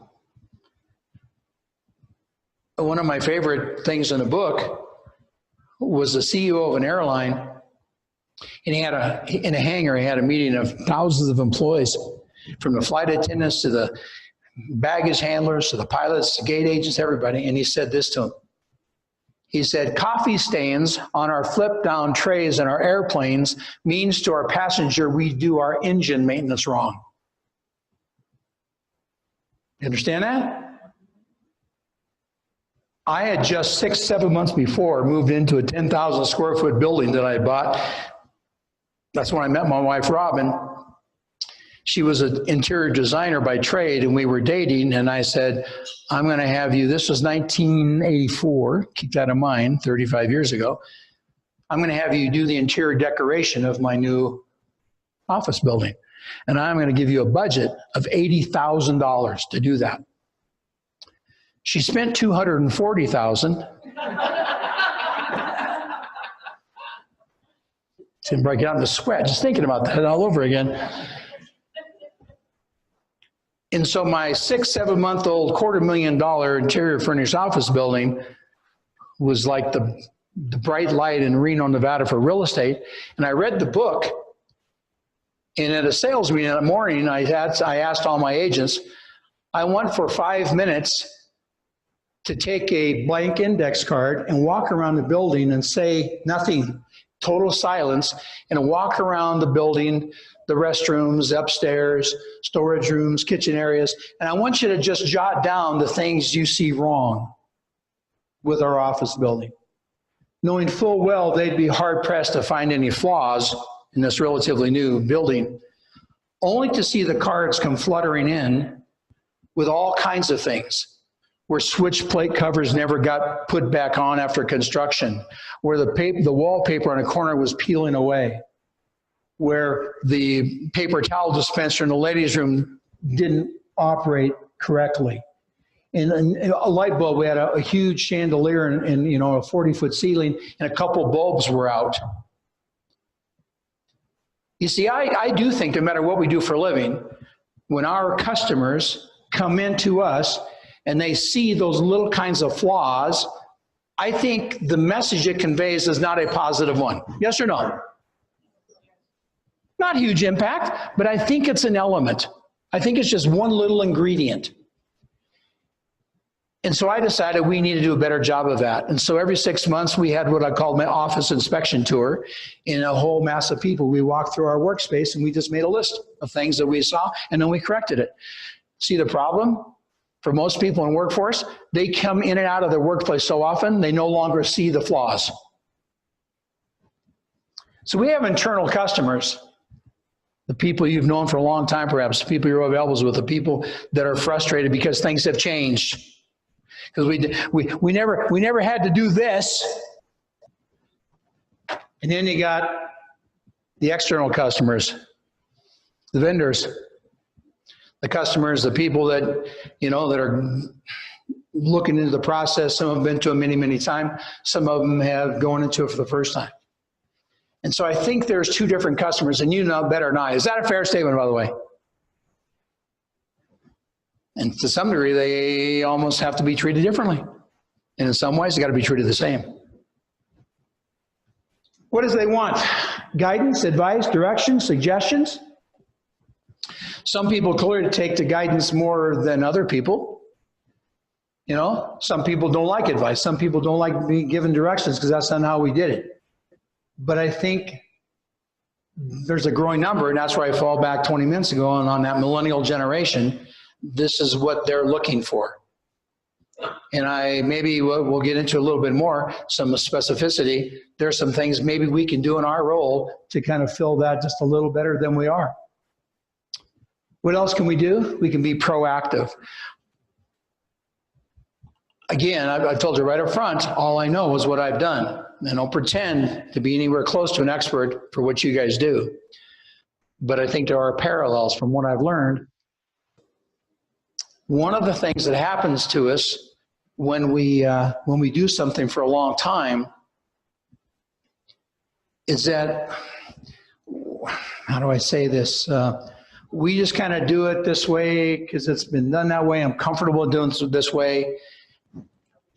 One of my favorite things in the book was the CEO of an airline And in a hangar, he had a meeting of thousands of employees, from the flight attendants to the baggage handlers to the pilots, the gate agents, everybody. And he said this to them. He said, coffee stains on our flip down trays in our airplanes means to our passenger we do our engine maintenance wrong. You understand that? I had just 7 months before moved into a 10,000 square foot building that I bought. That's when I met my wife, Robin. She was an interior designer by trade, and we were dating, and I said, I'm going to have you, this was 1984, keep that in mind, 35 years ago. I'm going to have you do the interior decoration of my new office building, and I'm going to give you a budget of $80,000 to do that. She spent $240,000. Didn't break out in the sweat, just thinking about that all over again. And so my 7 month old $250,000 interior furnished office building was like the bright light in Reno, Nevada for real estate. And I read the book, and at a sales meeting in the morning, I asked all my agents, I want for 5 minutes to take a blank index card and walk around the building and say nothing, total silence, and walk around the building, the restrooms, upstairs, storage rooms, kitchen areas, and I want you to just jot down the things you see wrong with our office building, knowing full well they'd be hard-pressed to find any flaws in this relatively new building, only to see the cards come fluttering in with all kinds of things, where switch plate covers never got put back on after construction, where the wallpaper on a corner was peeling away, where the paper towel dispenser in the ladies' room didn't operate correctly. And a light bulb, we had a huge chandelier and a 40-foot ceiling, and a couple bulbs were out. You see, I do think no matter what we do for a living, when our customers come into us and they see those little kinds of flaws, I think the message it conveys is not a positive one. Yes or no? Not huge impact, but I think it's an element. I think it's just one little ingredient. And so I decided we need to do a better job of that. And so every 6 months we had what I called my office inspection tour. In a whole mass of people, we walked through our workspace and we just made a list of things that we saw, and then we corrected it. See the problem? For most people in workforce, they come in and out of their workplace so often, they no longer see the flaws. So we have internal customers, the people you've known for a long time, perhaps, the people you rub elbows with, the people that are frustrated because things have changed. Because we never had to do this. And then you got the external customers, the vendors, the customers, the people that, that are looking into the process. Some have been to it many, many times. Some of them have gone into it for the first time. And so I think there's two different customers, and you know better than I. Is that a fair statement, by the way? And to some degree, they almost have to be treated differently. And in some ways, they got to be treated the same. What do they want? Guidance, advice, direction, suggestions? Some people clearly take to guidance more than other people. Some people don't like advice. Some people don't like being given directions because that's not how we did it. But I think there's a growing number, and that's where I fall back 20 minutes ago on that millennial generation. This is what they're looking for. And maybe we'll get into a little bit more, some specificity. There's some things maybe we can do in our role to kind of fill that just a little better than we are. What else can we do? We can be proactive. Again, I told you right up front, all I know is what I've done. And I'll pretend to be anywhere close to an expert for what you guys do. But I think there are parallels from what I've learned. One of the things that happens to us when we do something for a long time is that, how do I say this? We just kind of do it this way because it's been done that way. I'm comfortable doing it this way.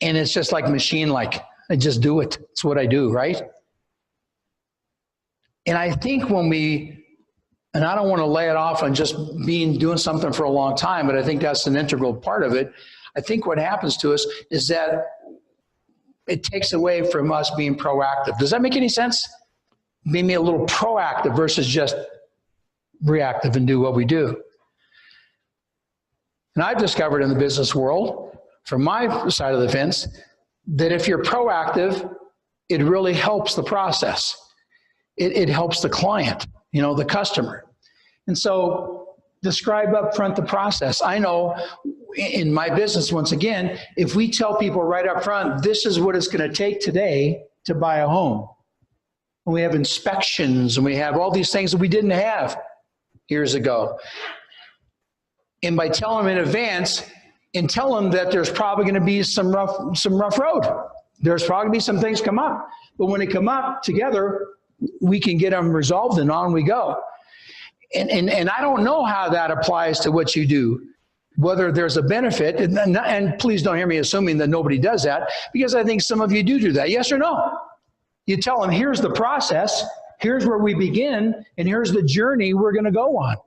And it's just like machine-like. I just do it. It's what I do, right? And I think when and I don't want to lay it off on just doing something for a long time, but I think that's an integral part of it. I think what happens to us is that it takes away from us being proactive. Does that make any sense? Being a little proactive versus just reactive and do what we do. And I've discovered in the business world, from my side of the fence, that if you're proactive, it really helps the process. It helps the client, the customer. And so describe up front the process. I know in my business, once again, if we tell people right up front, this is what it's going to take today to buy a home. And we have inspections and we have all these things that we didn't have years ago. And by telling them in advance and tell them that there's probably going to be some rough road. There's probably going to be some things come up. But when they come up together, we can get them resolved and on we go. And I don't know how that applies to what you do, whether there's a benefit. And please don't hear me assuming that nobody does that, because I think some of you do that. Yes or no? You tell them, here's the process, here's where we begin, and here's the journey we're going to go on.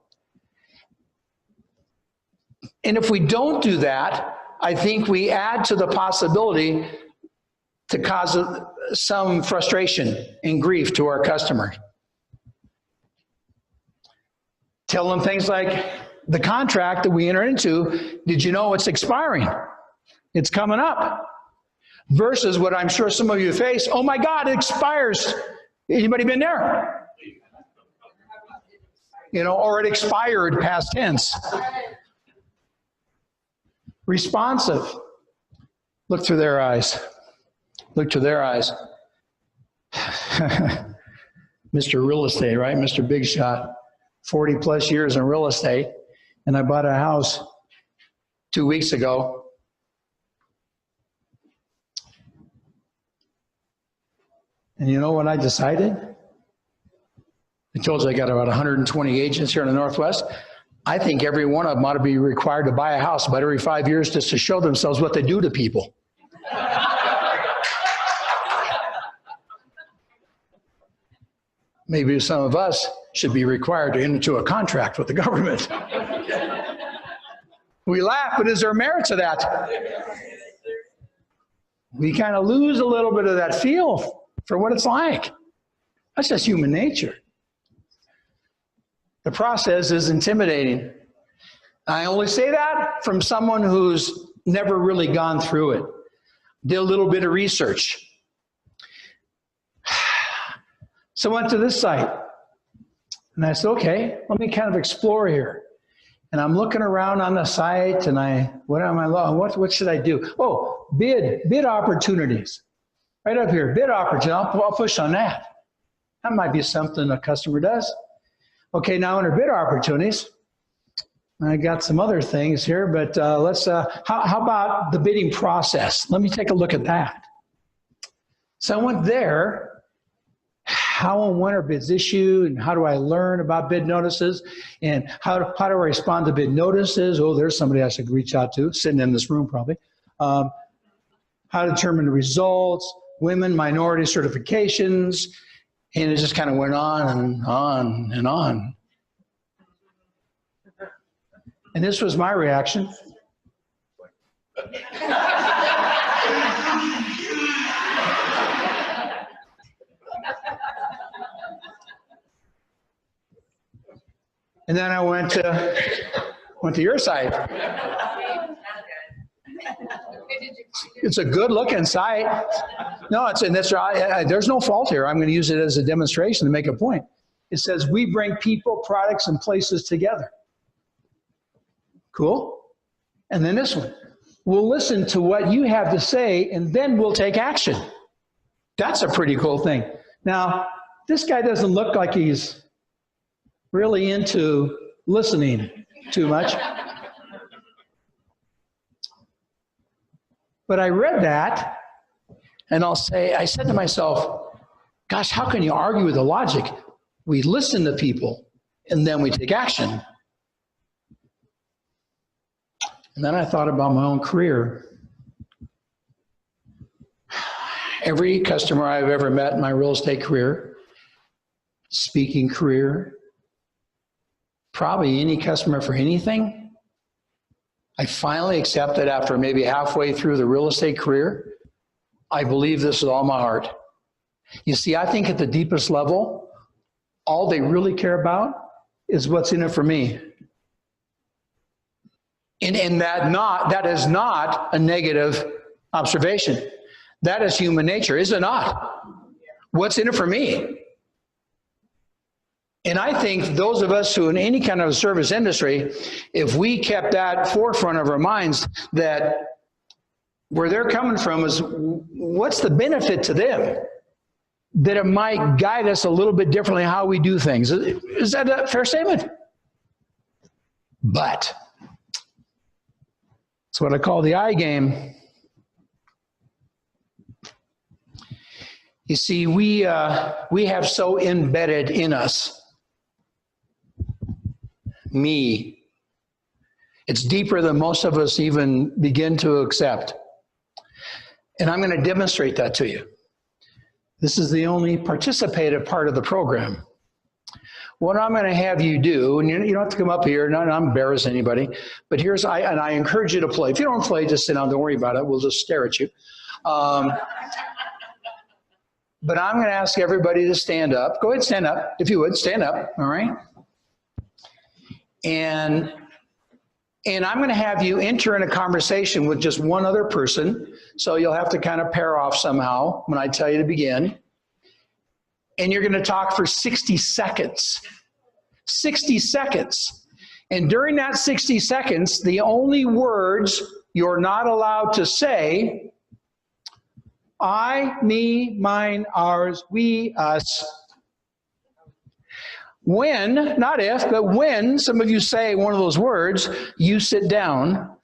And if we don't do that, I think we add to the possibility to cause some frustration and grief to our customers. Tell them things like the contract that we entered into, did you know it's expiring? It's coming up. Versus what I'm sure some of you face, oh my God, it expires. Anybody been there? Or it expired past tense. Responsive. Look through their eyes. Look to their eyes. Mr. Real Estate, right? Mr. Big Shot. 40 plus years in real estate. And I bought a house 2 weeks ago. And you know what I decided? I told you I got about 120 agents here in the Northwest. I think every one of them ought to be required to buy a house about every 5 years just to show themselves what they do to people. Maybe some of us should be required to enter into a contract with the government. We laugh, but is there merit to that? We kind of lose a little bit of that feel for what it's like. That's just human nature. The process is intimidating. I only say that from someone who's never really gone through it. Did a little bit of research. So I went to this site. And I said, okay, let me kind of explore here. And I'm looking around on the site and what should I do? Oh, bid opportunities. Right up here, bid opportunity. I'll push on that. That might be something a customer does. Okay, now under bid opportunities, I got some other things here, but how about the bidding process? Let me take a look at that. So I went there. How and when are bids issued, and how do I learn about bid notices, and how do I respond to bid notices? Oh, there's somebody I should reach out to, sitting in this room probably. How to determine the results, women, minority certifications, and it just kind of went on and on and on. And this was my reaction. And then I went to your site. It's a good looking site. No, there's no fault here. I'm going to use it as a demonstration to make a point. It says, we bring people, products, and places together. Cool. And then this one, we'll listen to what you have to say, and then we'll take action. That's a pretty cool thing. Now, this guy doesn't look like he's really into listening too much. But I read that, and I said to myself, gosh, how can you argue with the logic? We listen to people, and then we take action. And then I thought about my own career. Every customer I've ever met in my real estate career, speaking career, probably any customer for anything. I finally accepted after maybe halfway through the real estate career, I believe this with all my heart. You see, I think at the deepest level, all they really care about is what's in it for me. And that is not a negative observation. That is human nature, is it not? What's in it for me? And I think those of us who in any kind of service industry, if we kept that forefront of our minds, that where they're coming from is what's the benefit to them, that it might guide us a little bit differently how we do things. Is that a fair statement? But it's what I call the I game. You see, we have so embedded in us, me. It's deeper than most of us even begin to accept. And I'm going to demonstrate that to you. This is the only participative part of the program. What I'm going to have you do, and you don't have to come up here, not embarrass anybody, but I encourage you to play. If you don't play, just sit down, don't worry about it. We'll just stare at you. But I'm going to ask everybody to stand up. Go ahead, stand up. If you would, stand up, all right? And I'm going to have you enter in a conversation with just one other person. So you'll have to kind of pair off somehow when I tell you to begin. And you're going to talk for 60 seconds. 60 seconds. And during that 60 seconds, the only words you're not allowed to say, I, me, mine, ours, we, us. When, not if, but when some of you say one of those words, you sit down,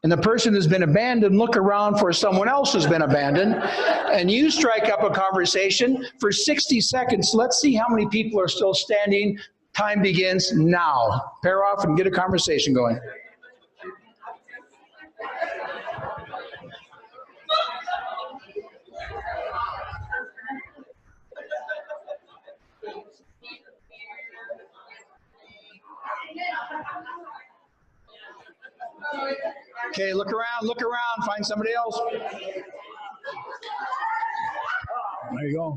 and the person who's been abandoned look around for someone else who's been abandoned, and you strike up a conversation for 60 seconds. Let's see how many people are still standing. Time begins now. Pair off and get a conversation going. Okay, look around, find somebody else. There you go.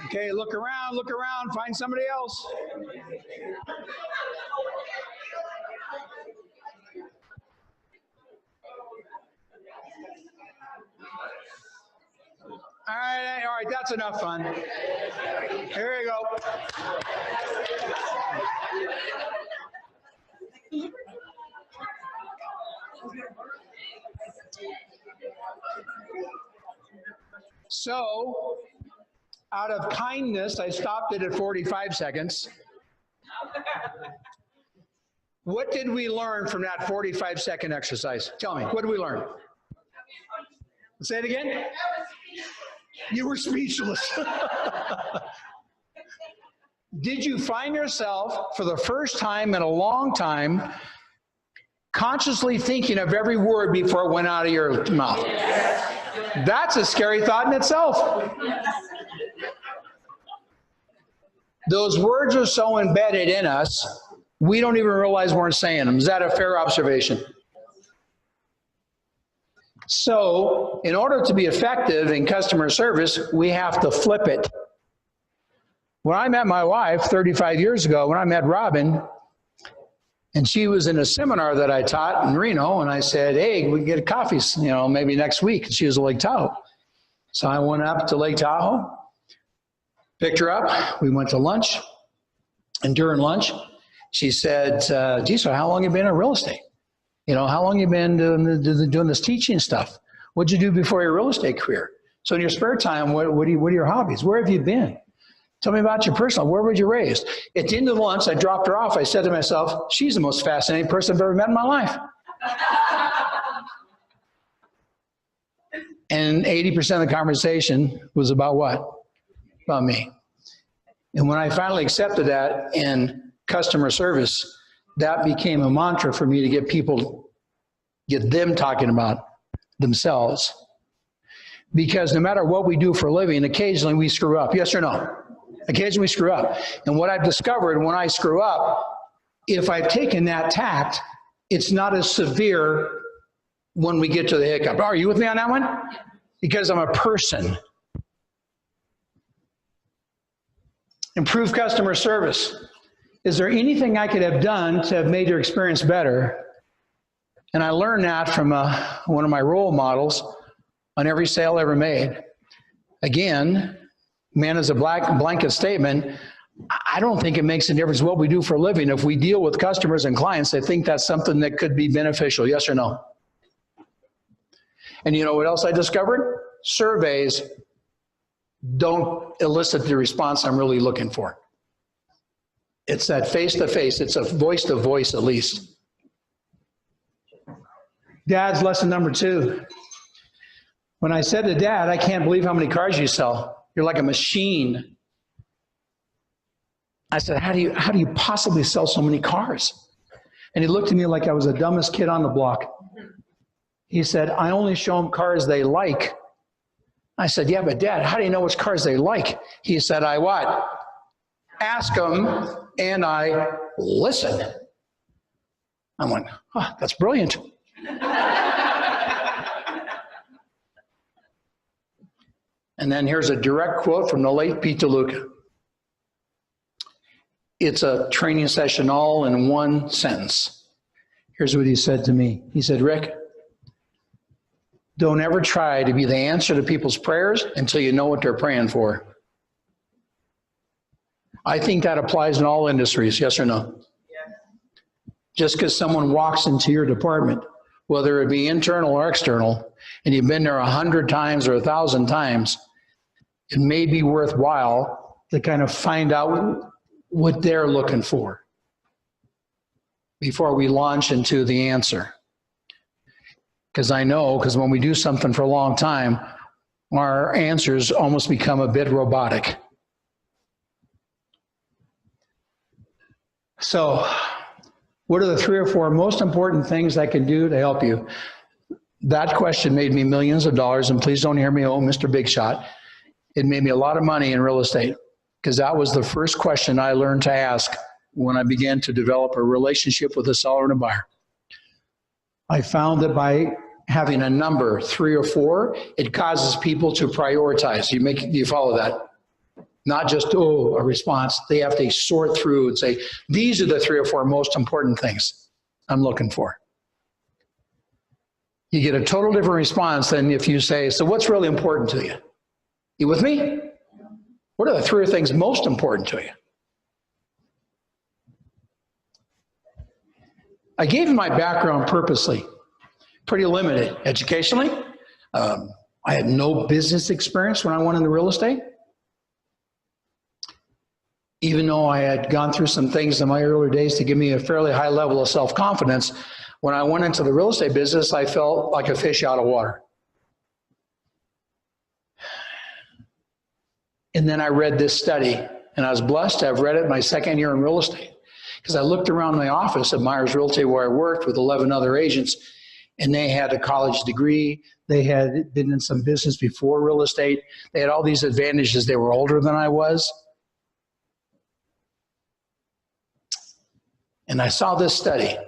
Okay, look around, find somebody else. All right, that's enough fun. Here you go. So, out of kindness, I stopped it at 45 seconds. What did we learn from that 45-second exercise? Tell me, what did we learn? Say it again. You were speechless. Did you find yourself, for the first time in a long time, consciously thinking of every word before it went out of your mouth? That's a scary thought in itself. Those words are so embedded in us, we don't even realize we're saying them. Is that a fair observation? So, in order to be effective in customer service, we have to flip it. When I met my wife 35 years ago, when I met Robin, and she was in a seminar that I taught in Reno, and I said, hey, we can get a coffee, maybe next week. And she was at Lake Tahoe. So I went up to Lake Tahoe, picked her up, we went to lunch, and during lunch, she said, gee, so how long have you been in real estate? How long have you been doing this teaching stuff? What'd you do before your real estate career? So in your spare time, what are your hobbies? Where have you been? Tell me about your personal. Where were you raised? At the end of the lunch, I dropped her off. I said to myself, she's the most fascinating person I've ever met in my life. And 80% of the conversation was about what? About me. And when I finally accepted that and customer service, that became a mantra for me to get them talking about themselves. Because no matter what we do for a living, occasionally we screw up. Yes or no? Occasionally we screw up. And what I've discovered when I screw up, if I've taken that tact, it's not as severe when we get to the hiccup. Are you with me on that one? Because I'm a person. Improve customer service. Is there anything I could have done to have made your experience better? And I learned that from one of my role models on every sale ever made. Again, man, is a blanket statement. I don't think it makes a difference what we do for a living. If we deal with customers and clients, I think that's something that could be beneficial. Yes or no? And you know what else I discovered? Surveys don't elicit the response I'm really looking for. It's that face-to-face. It's a voice-to-voice at least. Dad's lesson number 2. When I said to Dad, I can't believe how many cars you sell. You're like a machine. I said, how do you possibly sell so many cars? And he looked at me like I was the dumbest kid on the block. He said, I only show them cars they like. I said, yeah, but Dad, how do you know which cars they like? He said, I what? Ask them and I listen. I went, oh, that's brilliant. And then here's a direct quote from the late Pete DeLuca. It's a training session all in one sentence. Here's what he said to me. He said, Rick, don't ever try to be the answer to people's prayers until you know what they're praying for. I think that applies in all industries, yes or no? Yes. Just because someone walks into your department, whether it be internal or external, and you've been there 100 times or 1,000 times, it may be worthwhile to kind of find out what they're looking for before we launch into the answer. Because I know, because when we do something for a long time, our answers almost become a bit robotic. So, what are the 3 or 4 most important things I can do to help you? That question made me millions of dollars, and please don't hear me, oh, Mr. Big Shot. It made me a lot of money in real estate, because that was the first question I learned to ask when I began to develop a relationship with a seller and a buyer. I found that by having a number, 3 or 4, it causes people to prioritize. You follow that? Not just, oh, a response. They have to sort through and say, these are the 3 or 4 most important things I'm looking for. You get a total different response than if you say, so what's really important to you? You with me? What are the 3 things most important to you? I gave you my background purposely, pretty limited. Educationally, I had no business experience when I went into real estate. Even though I had gone through some things in my earlier days to give me a fairly high level of self-confidence, when I went into the real estate business, I felt like a fish out of water. And then I read this study, and I was blessed to have read it my 2nd year in real estate, because I looked around my office at Myers Realty where I worked with 11 other agents, and they had a college degree. They had been in some business before real estate. They had all these advantages. They were older than I was. And I saw this study.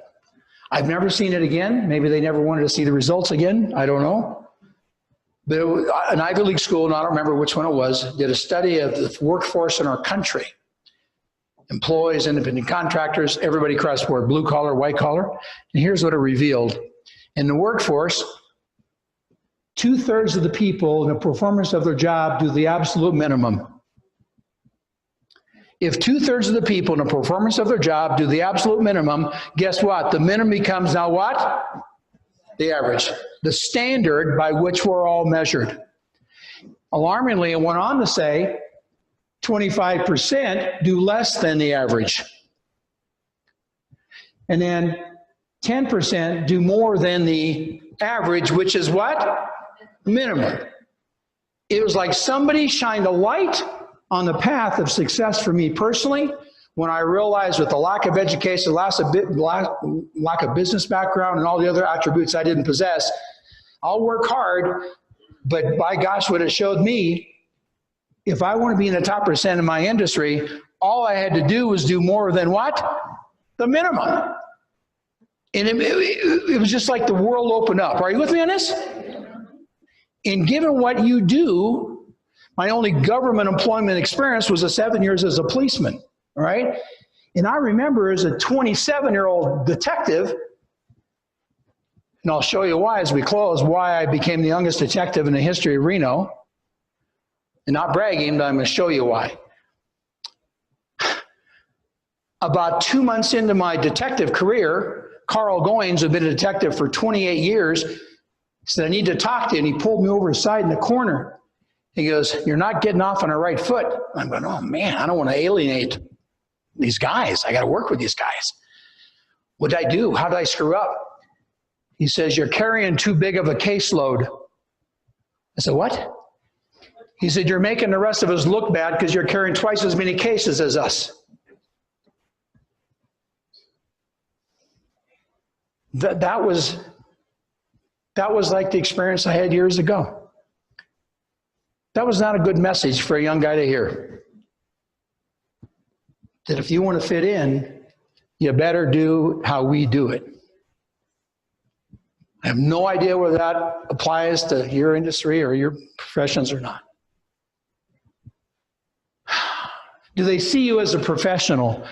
I've never seen it again. Maybe they never wanted to see the results again. I don't know. But it was an Ivy League school, and I don't remember which one it was, did a study of the workforce in our country. Employees, independent contractors, everybody across the board, blue collar, white collar. And here's what it revealed. In the workforce, 2/3 of the people in the performance of their job do the absolute minimum. If 2/3 of the people in the performance of their job do the absolute minimum, guess what? The minimum becomes now what? The average. The standard by which we're all measured. Alarmingly, it went on to say 25% do less than the average. And then 10% do more than the average, which is what? Minimum. It was like somebody shined a light on the path of success for me personally when I realized with the lack of education, lack of business background, and all the other attributes I didn't possess, I'll work hard, but by gosh, what it showed me, if I want to be in the top percent in my industry, all I had to do was do more than what? The minimum. And it was just like the world opened up. Are you with me on this? And given what you do, my only government employment experience was 7 years as a policeman, all right? And I remember as a 27-year-old detective, and I'll show you why as we close, why I became the youngest detective in the history of Reno. And not bragging, but I'm going to show you why. About 2 months into my detective career, Carl Goins, who'd been a detective for 28 years, said, I need to talk to you. And he pulled me over aside in the corner. He goes, you're not getting off on the right foot. I'm going, oh man, I don't want to alienate these guys. I got to work with these guys. What did I do? How did I screw up? He says, you're carrying too big of a caseload. I said, what? He said, you're making the rest of us look bad because you're carrying twice as many cases as us. That was like the experience I had years ago. That was not a good message for a young guy to hear. That if you want to fit in, you better do how we do it. I have no idea whether that applies to your industry or your professions or not. Do they see you as a professional?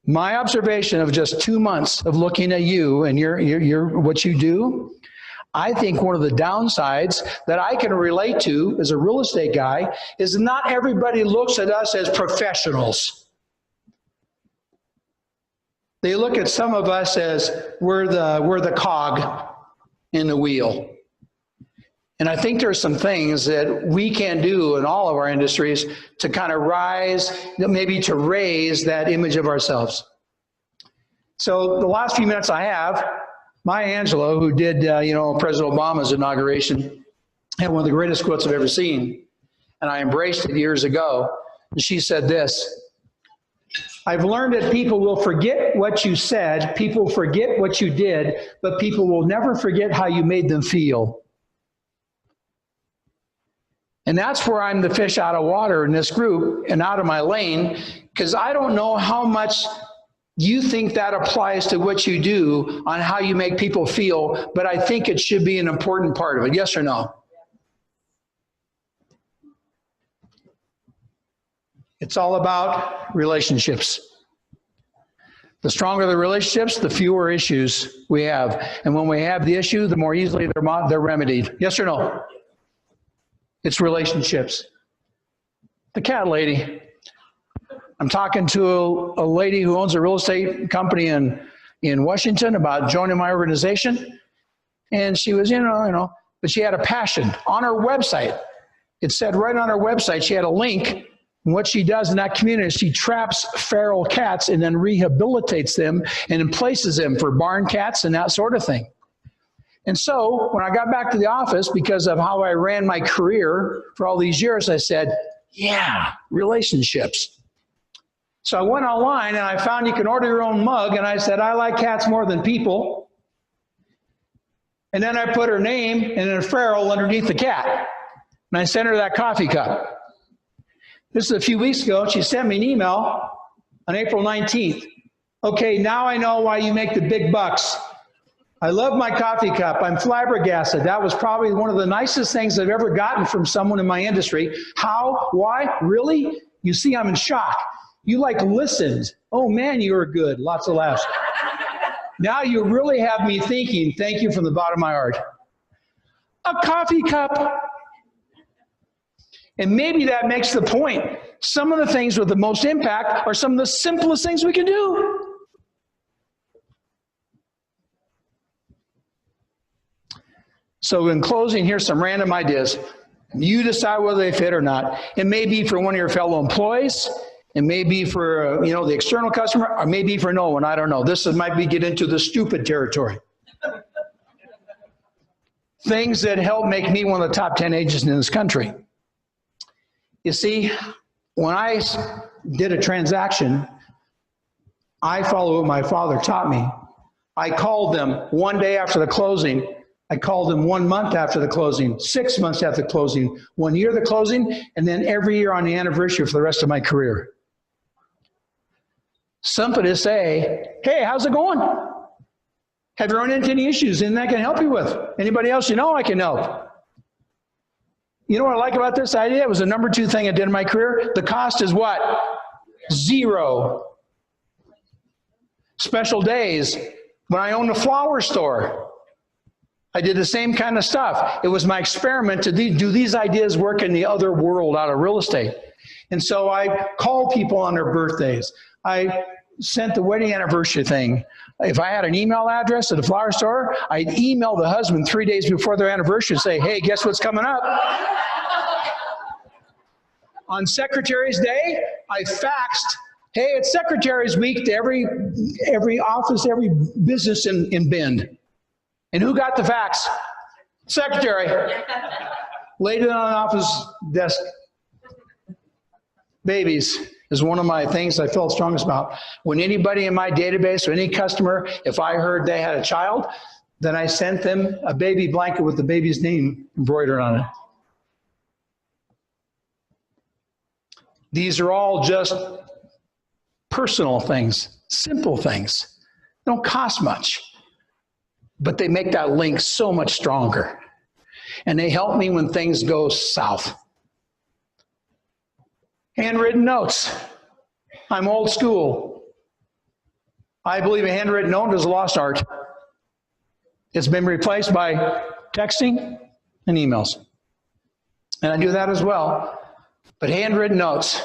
My observation of just 2 months of looking at you and your what you do, I think one of the downsides that I can relate to as a real estate guy is not everybody looks at us as professionals. They look at some of us as we're the cog in the wheel. And I think there are some things that we can do in all of our industries to kind of rise, maybe to raise that image of ourselves. So the last few minutes I have, Maya Angelou, who did, President Obama's inauguration, had one of the greatest quotes I've ever seen. And I embraced it years ago. And she said this, I've learned that people will forget what you said, people forget what you did, but people will never forget how you made them feel. And that's where I'm the fish out of water in this group and out of my lane, because I don't know how much you think that applies to what you do on how you make people feel, but I think it should be an important part of it. Yes or no? It's all about relationships. The stronger the relationships, the fewer issues we have. And when we have the issue, the more easily they're remedied. Yes or no? It's relationships. The cat lady. I'm talking to a lady who owns a real estate company in Washington about joining my organization. And she was, but she had a passion on her website. It said right on her website, she had a link. And what she does in that community is she traps feral cats and then rehabilitates them and then places them for barn cats and that sort of thing. And so when I got back to the office, because of how I ran my career for all these years, I said, yeah, relationships. So I went online and I found you can order your own mug. And I said, I like cats more than people. And then I put her name and a feral underneath the cat. And I sent her that coffee cup. This is a few weeks ago. She sent me an email on April 19th. Okay, now I know why you make the big bucks. I love my coffee cup. I'm flabbergasted. That was probably one of the nicest things I've ever gotten from someone in my industry. How? Why? Really? You see, I'm in shock. You listened. Oh man, you were good. Lots of laughs. Now you really have me thinking, thank you from the bottom of my heart. A coffee cup. And maybe that makes the point. Some of the things with the most impact are some of the simplest things we can do. So in closing, here's some random ideas. You decide whether they fit or not. It may be for one of your fellow employees. It may be for, the external customer, or maybe for no one. I don't know. This might be get into the stupid territory. Things that help make me one of the top 10 agents in this country. You see, when I did a transaction, I follow what my father taught me. I called them one day after the closing. I called them 1 month after the closing, 6 months after the closing, 1 year of the closing, and then every year on the anniversary for the rest of my career. Something to say, hey, how's it going? Have you run into any issues? Anything I can help you with? Anybody else you know I can help? You know what I like about this idea? It was the number 2 thing I did in my career. The cost is what? 0. Special days. When I owned a flower store, I did the same kind of stuff. It was my experiment to do these ideas work in the other world out of real estate. And so I called people on their birthdays. I sent the wedding anniversary thing. If I had an email address at the flower store, I'd email the husband 3 days before their anniversary and say, hey, guess what's coming up? On Secretary's Day, I faxed, hey, it's Secretary's Week to every office, every business in Bend. And who got the fax? Secretary. Laid it on an office desk. Babies is one of my things I felt strongest about. When anybody in my database or any customer, if I heard they had a child, then I sent them a baby blanket with the baby's name embroidered on it. These are all just personal things, simple things. They don't cost much, but they make that link so much stronger. And they help me when things go south. Handwritten notes. I'm old school. I believe a handwritten note is a lost art. It's been replaced by texting and emails. And I do that as well. But handwritten notes,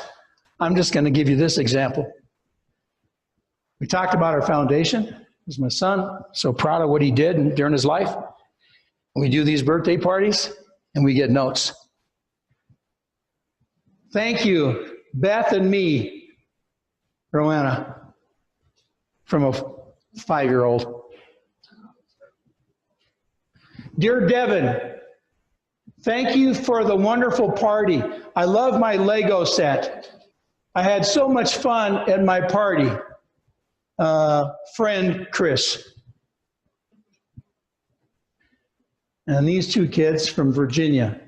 I'm just going to give you this example. We talked about our foundation. This is my son, so proud of what he did during his life. We do these birthday parties, and we get notes. Thank you, Beth and me, Roanna, from a 5-year-old. Dear Devin, thank you for the wonderful party. I love my Lego set. I had so much fun at my party. Friend Chris. And these 2 kids from Virginia.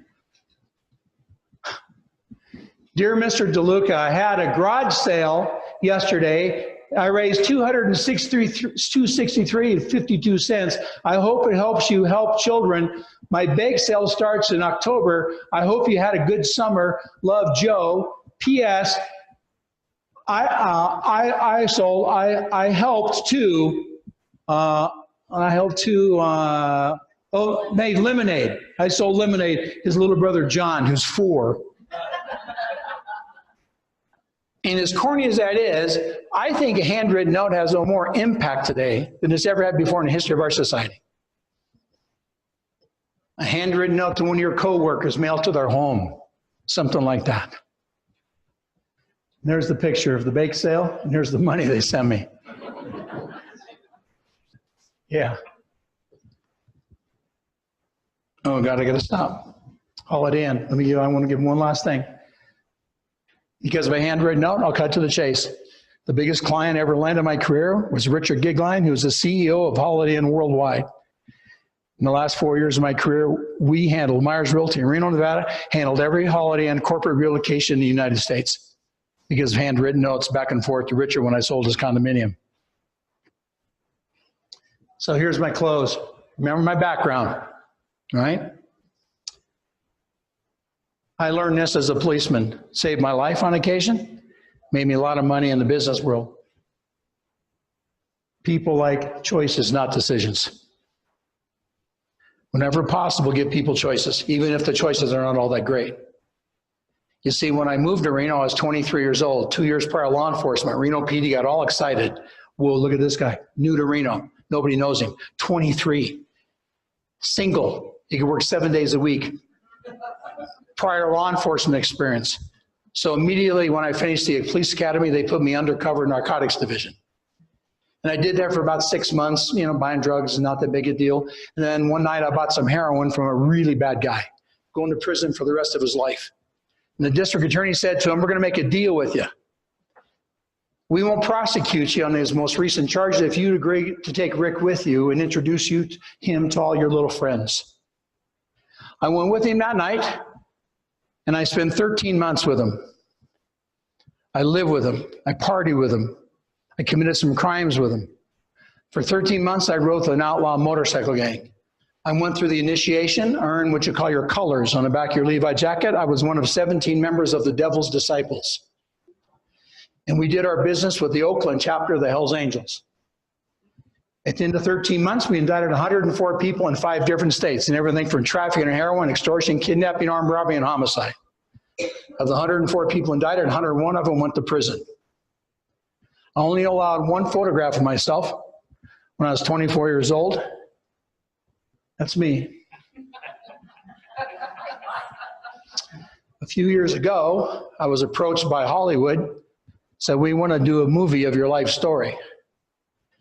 Dear Mr. DeLuca, I had a garage sale yesterday. I raised $263.52. I hope it helps you help children. My bake sale starts in October. I hope you had a good summer. Love, Joe. P.S. I made lemonade. I sold lemonade. His little brother John, who's 4. And as corny as that is, I think a handwritten note has no more impact today than it's ever had before in the history of our society. A handwritten note to one of your coworkers mailed to their home, something like that. There's the picture of the bake sale, and here's the money they sent me. Yeah. Oh God, I gotta stop. Haul it in. I want to give one last thing. Because of a handwritten note, I'll cut to the chase. The biggest client I ever landed in my career was Richard Gigline, who's the CEO of Holiday Inn Worldwide. In the last 4 years of my career, we handled Myers Realty in Reno, Nevada, handled every Holiday Inn corporate relocation in the United States because of handwritten notes back and forth to Richard when I sold his condominium. So here's my close. Remember my background, right? I learned this as a policeman. Saved my life on occasion, made me a lot of money in the business world. People like choices, not decisions. Whenever possible, give people choices, even if the choices are not all that great. You see, when I moved to Reno, I was 23 years old, 2 years prior law enforcement. Reno PD got all excited. Whoa, look at this guy, new to Reno. Nobody knows him, 23, single. He could work 7 days a week. Prior law enforcement experience. So immediately when I finished the police academy, they put me undercover narcotics division. And I did that for about 6 months, buying drugs is not that big a deal. And then one night I bought some heroin from a really bad guy, going to prison for the rest of his life. And the district attorney said to him, we're going to make a deal with you. We won't prosecute you on his most recent charges if you agree to take Rick with you and introduce him to all your little friends. I went with him that night, and I spent 13 months with him. I live with him. I party with him. I committed some crimes with him. For 13 months, I rode with an outlaw motorcycle gang. I went through the initiation, earned what you call your colors on the back of your Levi jacket. I was one of 17 members of the Devil's Disciples. And we did our business with the Oakland chapter of the Hells Angels. At the end of 13 months, we indicted 104 people in 5 different states, and everything from trafficking and heroin, extortion, kidnapping, armed robbery, and homicide. Of the 104 people indicted, 101 of them went to prison. I only allowed one photograph of myself when I was 24 years old. That's me. A few years ago, I was approached by Hollywood, said, we want to do a movie of your life story.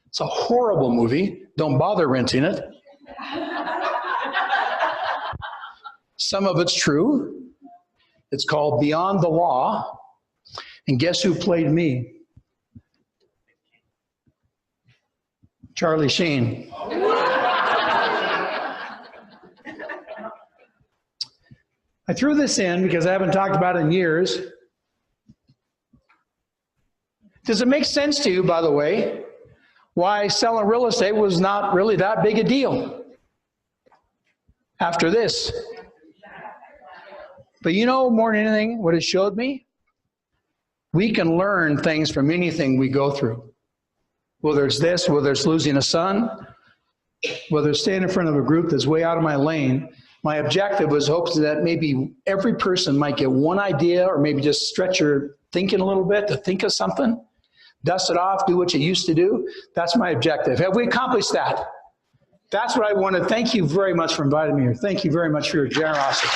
It's a horrible movie. Don't bother renting it. Some of it's true. It's called Beyond the Law. And guess who played me? Charlie Sheen. I threw this in because I haven't talked about it in years. Does it make sense to you, by the way, why selling real estate was not really that big a deal after this? But you know, more than anything, what it showed me? We can learn things from anything we go through. Whether it's this, whether it's losing a son, whether it's staying in front of a group that's way out of my lane. My objective was hoping that maybe every person might get one idea, or maybe just stretch your thinking a little bit to think of something, dust it off, do what you used to do. That's my objective. Have we accomplished that? That's what I want to thank you very much for inviting me here. Thank you very much for your generosity.